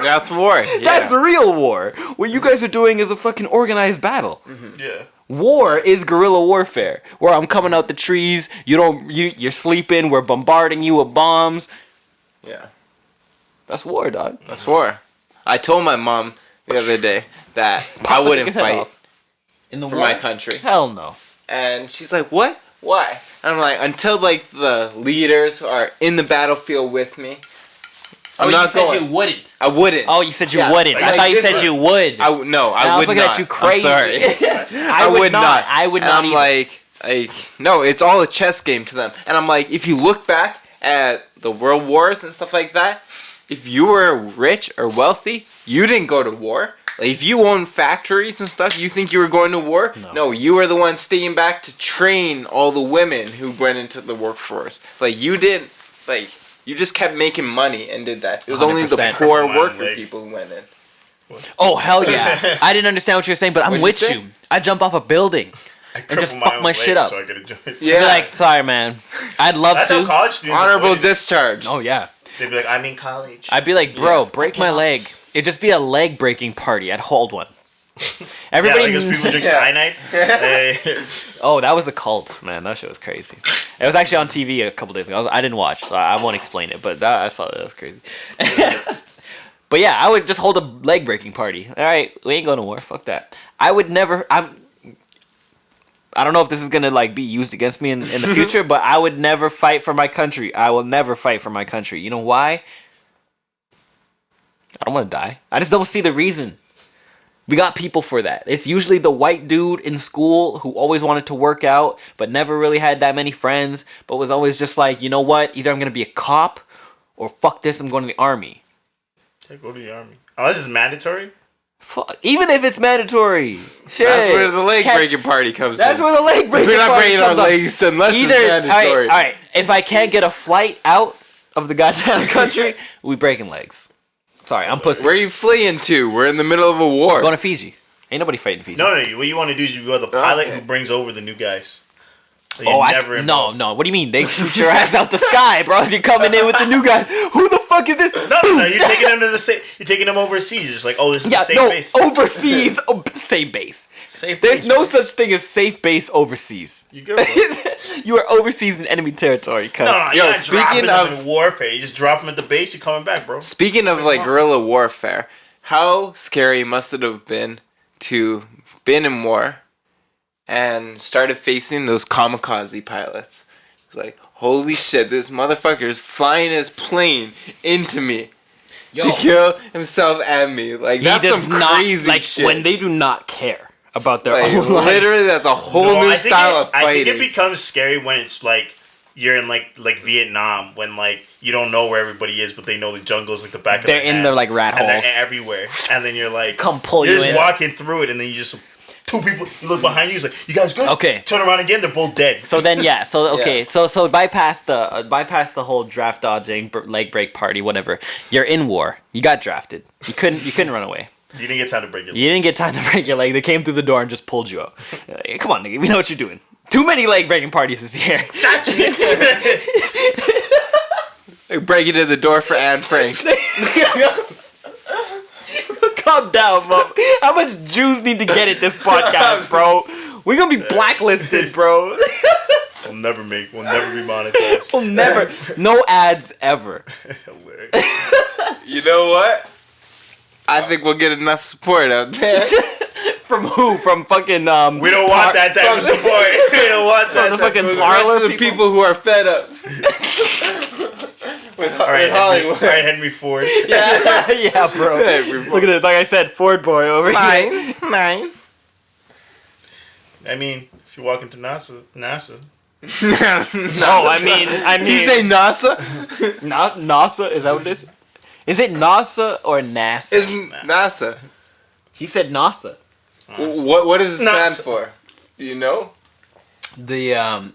That's war. Yeah. That's real war. What you guys are doing is a fucking organized battle. Yeah. War is guerrilla warfare, where I'm coming out the trees. You're sleeping. We're bombarding you with bombs. Yeah. That's war, dog. That's war. I told my mom the other day that I wouldn't fight in the for war? my country. Hell no. And she's like, what? Why? And I'm like, until like the leaders are in the battlefield with me, I'm not going. You wouldn't. I wouldn't. Oh, you said you Yeah. wouldn't. I Like, thought you this said is- you would. I would not. I was looking at you crazy. I'm sorry. I would not. I would And not I'm either. like, no, it's all a chess game to them. And I'm like, if you look back at the world wars and stuff like that, if you were rich or wealthy, you didn't go to war. Like, if you own factories and stuff, you think you were going to war? No, you were the one staying back to train all the women who went into the workforce. Like, you didn't, like, you just kept making money and did that. It was only the 100%. poor Wow, worker like- people who went in. Oh, hell yeah. I didn't understand what you were saying, but I'm What'd with you say? you. I jump off a building. I And just crippled fuck own my leg shit up. So I could enjoy it. Yeah. Be like, sorry, man. I'd love That's how to. college students. Honorable avoid it. discharge. Oh, yeah. They'd be like, I'm in college. I'd be like, bro, break my leg. cannot. It'd just be a leg breaking party. I'd hold one. Yeah, Everybody. like those people drink Yeah. cyanide. Oh, that was a cult, man. That shit was crazy. It was actually on TV a couple days ago. I didn't watch, so I won't explain it. But I saw that. That was crazy. But yeah, I would just hold a leg breaking party. All right, we ain't going to war. Fuck that. I would never. I don't know if this is gonna like be used against me in the future, but I would never fight for my country. I will never fight for my country. You know why? I don't want to die. I just don't see the reason. We got people for that. It's usually the white dude in school who always wanted to work out, but never really had that many friends, but was always just like, you know what? Either I'm gonna be a cop, or fuck this, I'm going to the army. Yeah, go to the army. Unless it's mandatory. Fuck. Even if it's mandatory. Shit. That's where the leg Catch- breaking party comes That's in. where the leg breaking We're not party breaking our comes up. legs unless Either, it's mandatory. all right. If I can't get a flight out of the goddamn country, we breaking legs. Sorry, I'm pussy. Where are you fleeing to? We're in the middle of a war. Going to Fiji. Ain't nobody fighting Fiji. No, what you want to do is you are the pilot Okay. who brings over the new guys. So Oh, you're never involved. no. What do you mean? They shoot your ass out the sky, bro. You're coming in with the new guy. Who the fuck is this? No. You're taking them to the safe. You're taking them overseas. Just like, oh, this is Yeah, the safe no. base. Overseas, same base. Safe There's base, no bro. such thing as safe base overseas. You good, bro? You are overseas in enemy territory, cuz. No, you're Yo, not dropping speaking them of- in warfare. You just drop them at the base. You're coming back, bro. Speaking of like guerrilla warfare, how scary must it have been to been in war and started facing those kamikaze pilots? It's like, holy shit, this motherfucker is flying his plane into me to kill himself and me. Like, that's some crazy like shit. when they do not care about their Like, own life. literally, that's a whole new style of I think fighting. it becomes scary when it's like you're in like Vietnam when like you don't know where everybody is, but they know the jungle's like the back of They're their in hand, their like rat and holes. they're everywhere. And then you're like, Come pull you're you just in. walking through it, and then you just two people. You look behind you, it's like, you guys good? Okay. Turn around again, they're both dead. So then, yeah. So okay. So bypass the whole draft dodging, leg break party, whatever. You're in war. You got drafted. You couldn't run away. You didn't get time to break it. You didn't get time to break your leg. They came through the door and just pulled you out. Come on, nigga. We know what you're doing. Too many leg breaking parties this year. Like, break into the door for Anne Frank. Calm down, mom. How much Jews need to get at this podcast, bro? We're gonna be blacklisted, bro. We'll never be monetized. We'll never. No ads ever. Hilarious. You know what? I think we'll get enough support out there. From who? From fucking We don't want that type of support. We don't want that. the type fucking of- The parlor rest of the people who are fed up. with All right, Hollywood. All right, Henry Ford. yeah, bro. Look at it. Like I said, Ford boy over here. Nine. I mean, If you walk into NASA. No, I mean. You say NASA? NASA? Is that what it is? Is it NASA or NASA? It's NASA. He said NASA. What does it stand NASA. for? Do you know? The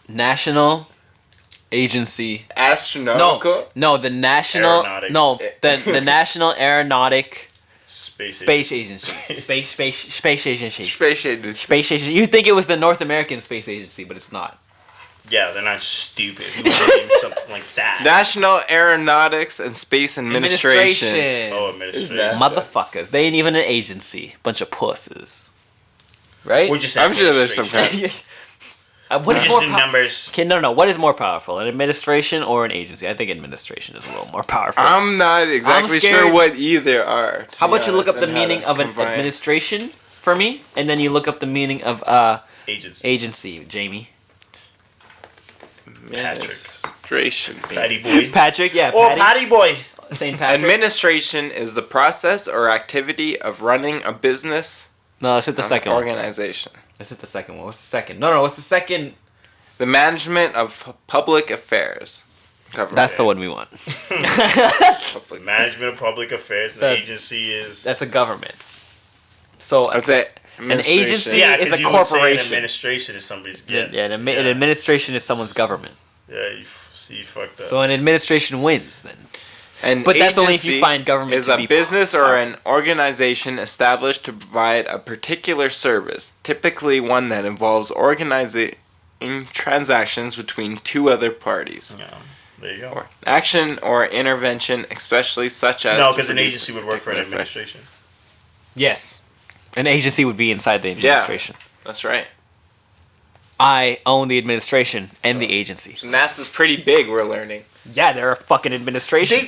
National Agency. Astronomical? No, the National. Aeronautics. No, the National Aeronautic Space Agency. Space Agency. Space Agency. Space Agency. You think it was the North American Space Agency, but it's not. Yeah, they're not stupid. Who would name something like that? National Aeronautics and Space Administration. Oh, administration. Motherfuckers. They ain't even an agency. Bunch of pusses. Right? We just I'm sure there's some administration. kind. What We is just more do numbers. Okay, no. What is more powerful, an administration or an agency? I think administration is a little more powerful. I'm not exactly scared. sure what either are. How about you look up honest, the and how meaning to of an combine. administration for me, and then you look up the meaning of Agency. agency, Jamie. Administration. Patty boy. Patrick, yeah. Oh, Patty boy. St. Patrick. Administration is the process or activity of running a business. No, let's hit the second one. Organization. Let's hit the second one. What's the second? No, what's the second? The management of public affairs. Government. That's the one we want. Public. Management of public affairs. And So- the agency is. That's a government. So That's it. agency- yeah, is a because you would say an corporation. administration is somebody's. yeah, an administration is someone's government. Yeah, you fucked up. So an administration wins then. An But that's only if you agency find government is to a be business or powerful. an organization established to provide a particular service, typically one that involves organizing transactions between two other parties. Yeah, there you go. Or action or intervention, especially such as No, to because an produce agency would work for an particular effect. administration. Yes. An agency would be inside the administration. That's right. I own the administration and the agency. So NASA's pretty big, we're learning. Yeah, they're a fucking administration.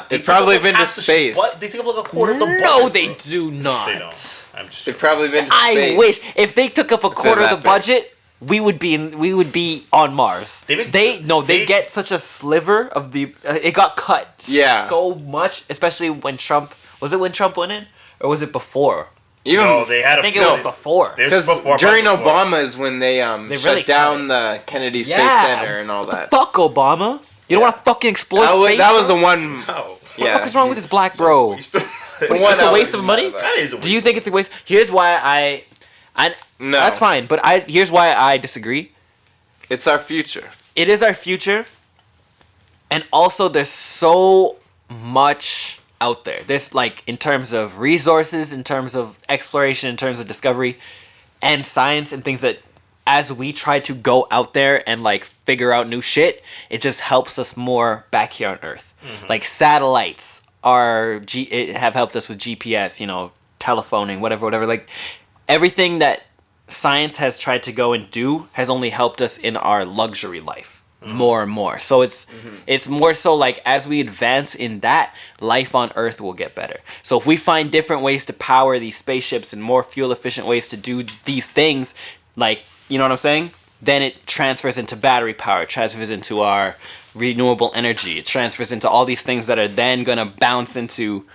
They've probably been to space. What? They take up like a quarter of the budget. No, they bro. do not. They don't. I'm just. They've probably been to I space. wish if they took up a quarter of the that big. budget, we would be on Mars. They They get such a sliver of the. It got cut. Yeah. So much, especially when Trump. Was it when Trump went in, or was it before? Even No, they had a. I think it was before. There's because before during before. Obama is when they really shut down the Kennedy Space Center and all that. Fuck Obama. You don't want to fucking explore space. That was the bro? one. Oh. What the Yeah. fuck is wrong with this black bro? The one It's a I waste was of money? mad about. That is a waste. Do you think it's a waste? Here's why I No. that's fine, but here's why I disagree. It's our future. It is our future, and also there's so much out there. There's like in terms of resources, in terms of exploration, in terms of discovery, and science and things that as we try to go out there and like figure out new shit, it just helps us more back here on Earth. Like satellites have helped us with GPS, telephoning, whatever. Like everything that science has tried to go and do has only helped us in our luxury life more and more. So it's more so like as we advance in that, life on Earth will get better. So if we find different ways to power these spaceships and more fuel efficient ways to do these things, like, you know what I'm saying? Then it transfers into battery power, it transfers into our renewable energy, it transfers into all these things that are then gonna bounce into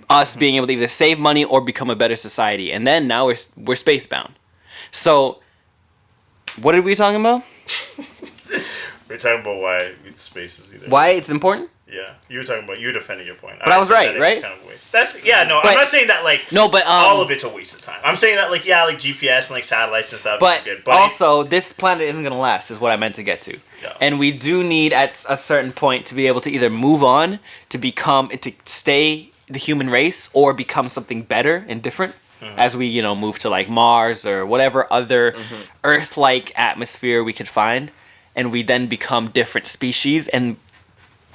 us being able to either save money or become a better society. And then now we're space bound. So what are we talking about? We're talking about why space is either. Why it's important? Yeah, you were talking about you defending your point. But I was said right, that it right? was kind of a waste. That's no. But- I'm not saying that like No, but all of it's a waste of time. I'm saying that like GPS and like satellites and stuff. But is good. also, this planet isn't gonna last. Is what I meant to get to. Yeah. And we do need at a certain point to be able to either move on to stay the human race or become something better and different as we move to like Mars or whatever other Earth-like atmosphere we could find, and we then become different species. And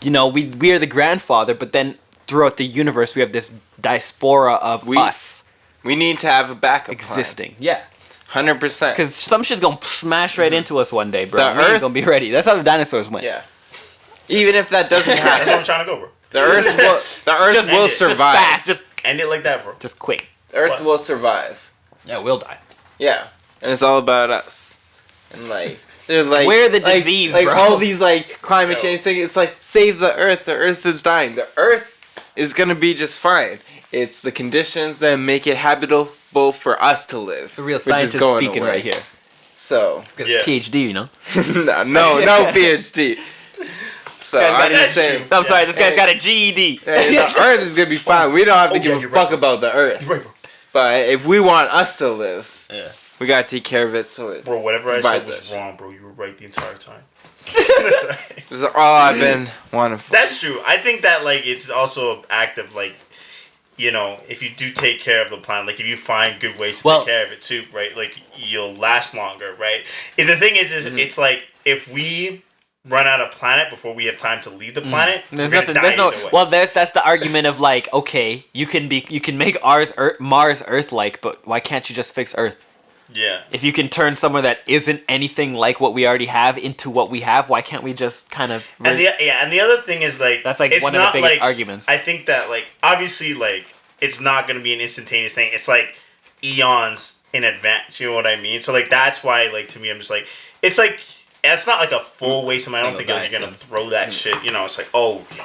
we are the grandfather, but then throughout the universe we have this diaspora of us We need to have a backup existing. Yeah. 100%. Because some shit's gonna smash right into us one day, bro. The We ain't Earth- gonna be ready. That's how the dinosaurs went. Yeah. Even if that doesn't That's where happen, I'm trying to go, bro. the Earth Just will end it. Just survive. Fast, just End it like that, bro. quick. The Earth What? will survive. Yeah, we'll die. Yeah. And it's all about us. And they're like We're the disease, like bro. all these climate Yo. change things. It's like save the Earth is dying. The Earth is gonna be just fine. It's the conditions that make it habitable for us to live. It's a real which is scientist going speaking away. right here. So Yeah. PhD, you know. no PhD. So I'm just saying. I'm sorry, this guy's got a GED. Hey, the Earth is gonna be fine. We don't have to give a fuck about the Earth. You're right, bro. But if we want us to live, Yeah. we gotta take care of it. So it. Bro, whatever I said provides was us. wrong, bro. You were right the entire time. This is all I've been wanting. That's true. I think that like it's also an act of like, you know, if you do take care of the planet, like if you find good ways to take care of it too, right? Like you'll last longer, right? And the thing is it's like if we run out of planet before we have time to leave the planet, There's we're nothing. gonna die There's no. either way. Well, that's the argument of like, okay, you can make Mars Earth-like, but why can't you just fix Earth? Yeah. If you can turn somewhere that isn't anything like what we already have into what we have, why can't we just kind of? And the other thing is like that's like it's one of the not biggest like, arguments. I think that like obviously like it's not gonna be an instantaneous thing. It's like eons in advance. You know what I mean? So like that's why like to me I'm just like it's not like a full waste of money. I don't think like, you're gonna throw that shit. You know, it's like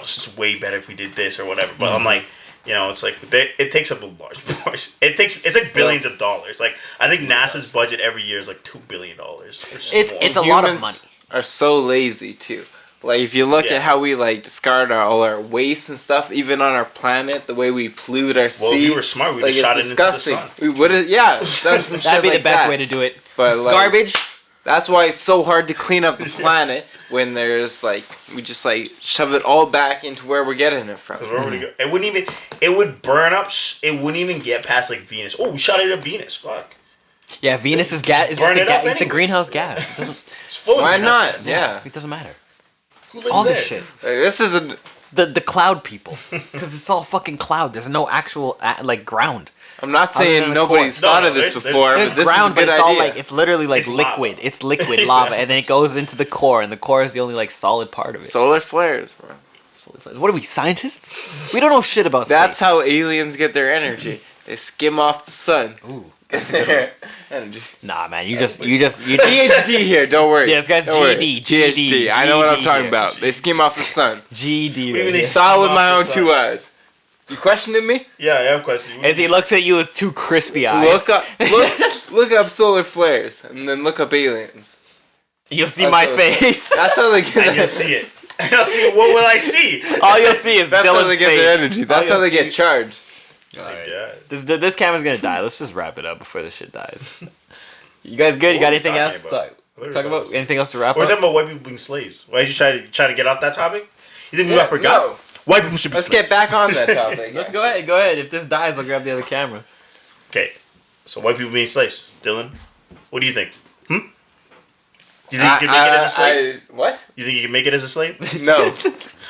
this is way better if we did this or whatever. But I'm like. You know, it's like it takes up a large portion. It's like billions of dollars. Like I think NASA's budget every year is like $2 billion. It's a lot of money. Are so lazy too. Like if you look at how we like discard all our waste and stuff, even on our planet, the way we pollute our sea. Well, if we were smart, we'd have shot it into the sun. We would have, done some shit That'd be like the best that. way to do it. But like, Garbage. That's why it's so hard to clean up the planet when there's like we just like shove it all back into where we're getting it from. It wouldn't even. It would burn up. It wouldn't even get past like Venus. Oh, we shot it at Venus. Fuck. Yeah, Venus is gas. It's burn just it up it's a anyway. greenhouse gas. It doesn't. It's full of Why greenhouse not? gases. Yeah. It doesn't matter. Who lives All there? this shit. Like, this isn't. The cloud people, because it's all fucking cloud. There's no actual like ground. I'm not Other than saying the nobody's core. thought No, of this there's- before, There's but this ground, is a but good it's idea. all like it's literally like It's liquid. lava. It's liquid lava, and then it goes into the core, and the core is the only like solid part of it. Solar flares, bro. What are we, scientists? We don't know shit about That's space. how aliens get their energy. They skim off the sun. Ooh, Get their energy. nah, man. You just. PhD here, don't worry. Yeah, this guy's Don't worry. GED. PhD. I know what I'm GED talking here. about. They skim off the sun. GD. What do you mean Right they here. Saw it with Skim my off own the two sun. eyes. You questioning me? Yeah, I have a question. As he looks at you with two crispy eyes, Look up solar flares and then look up aliens. you'll see my face. That's how they and get you'll see it. I'll see. What will I see? All you'll see is That's how they Dylan's get their face. energy. That's how they get charged. Oh, yeah. This camera's gonna die. Let's just wrap it up before this shit dies. You guys good? You got What are we anything talking else? about? Talk about anything else to wrap We're up? talking about white people being slaves. Why did you try to get off that topic? You think we got forgot? No. White people should be Let's slaves. get back on that topic. Let's go ahead. Go ahead. If this dies, I'll grab the other camera. Okay, so white people being slaves. Dylan, what do you think? Do you think you can make it as a slave? What? You think you can make it as a slave? No.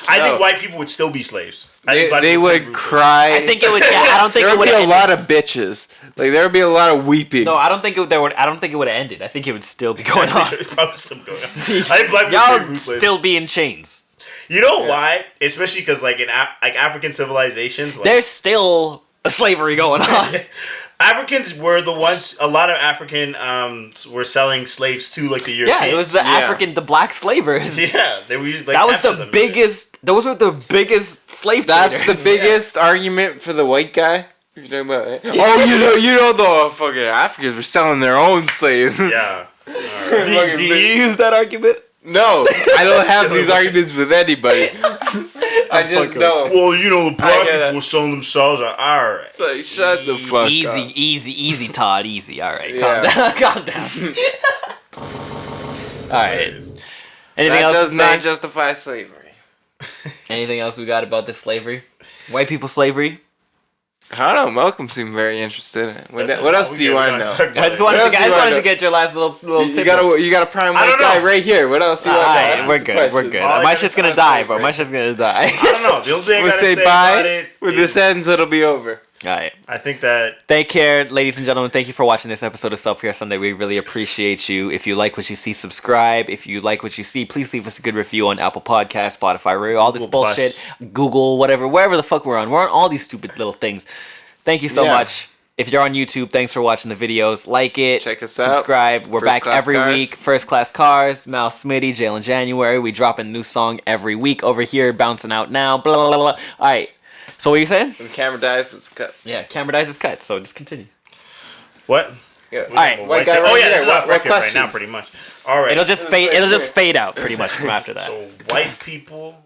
I No. think white people would still be slaves. I think black They people would be cry. I think it would. Yeah, I don't think there it would would be a lot of bitches. Like there would be a lot of weeping. No, I don't think it. There would. I don't think it would have ended. I think it would still be going on. It's probably still going on. I think black people Y'all would be ruthless. still be in chains. You know why? Especially because like in like African civilizations, like, There's still a slavery going on. Africans were the ones. A lot of African were selling slaves to like the Europeans. Yeah, it was the African, the black slavers. Yeah, they were used like That was capture the them. biggest. Those were the biggest slave That's traders. the biggest argument for the white guy. You're talking about it. Oh, you know the fucking Africans were selling their own slaves. Yeah. Do you use that argument? No, I don't have these arguments with anybody. I just know. Well, you know the black get that. people were selling themselves. All right. It's like, shut the fuck Easy, up. easy, Todd. Easy. All right, Yeah. calm down. All right. Anything That else does to not say? justify slavery. Anything else we got about this slavery? White people slavery? I don't know. Malcolm seemed very interested in it. What, That's what it. else do you We're want gonna to talk know? about I just it. wanted, What else to, do I you just wanna wanted to know? get your last little You tidbits. got a prime I white don't guy know. right here. What else do you want to know? Alright, Ask we're us good. questions. We're good. All I My gotta shit's gonna say die, is bro. My shit's gonna die. I don't know. The only thing I We'll gotta say say about bye. it When is this ends, it'll be over. Alright. I think that Take care, ladies and gentlemen. Thank you for watching this episode of Self Care Sunday. We really appreciate you. If you like what you see, subscribe. If you like what you see, please leave us a good review on Apple Podcasts, Spotify, Radio, all this Google bullshit, Google, whatever, wherever the fuck we're on. We're on all these stupid little things. Thank you so Yeah. much. If you're on YouTube, thanks for watching the videos. Like it. Check us out. Subscribe. We're First back Class every Cars. week. First Class Cars, Mal Smitty, Jaylin January. We drop a new song every week over here, bouncing out now. Blah, blah, blah, blah. All right. So what are you saying? When the camera dies, it's cut. Yeah, camera dies is cut, so just continue. what? Yeah. All right. White guy right Oh yeah, here. this is What off record right question? now, pretty much. All right. It'll just fade. It'll just fade out pretty much from after that. So white people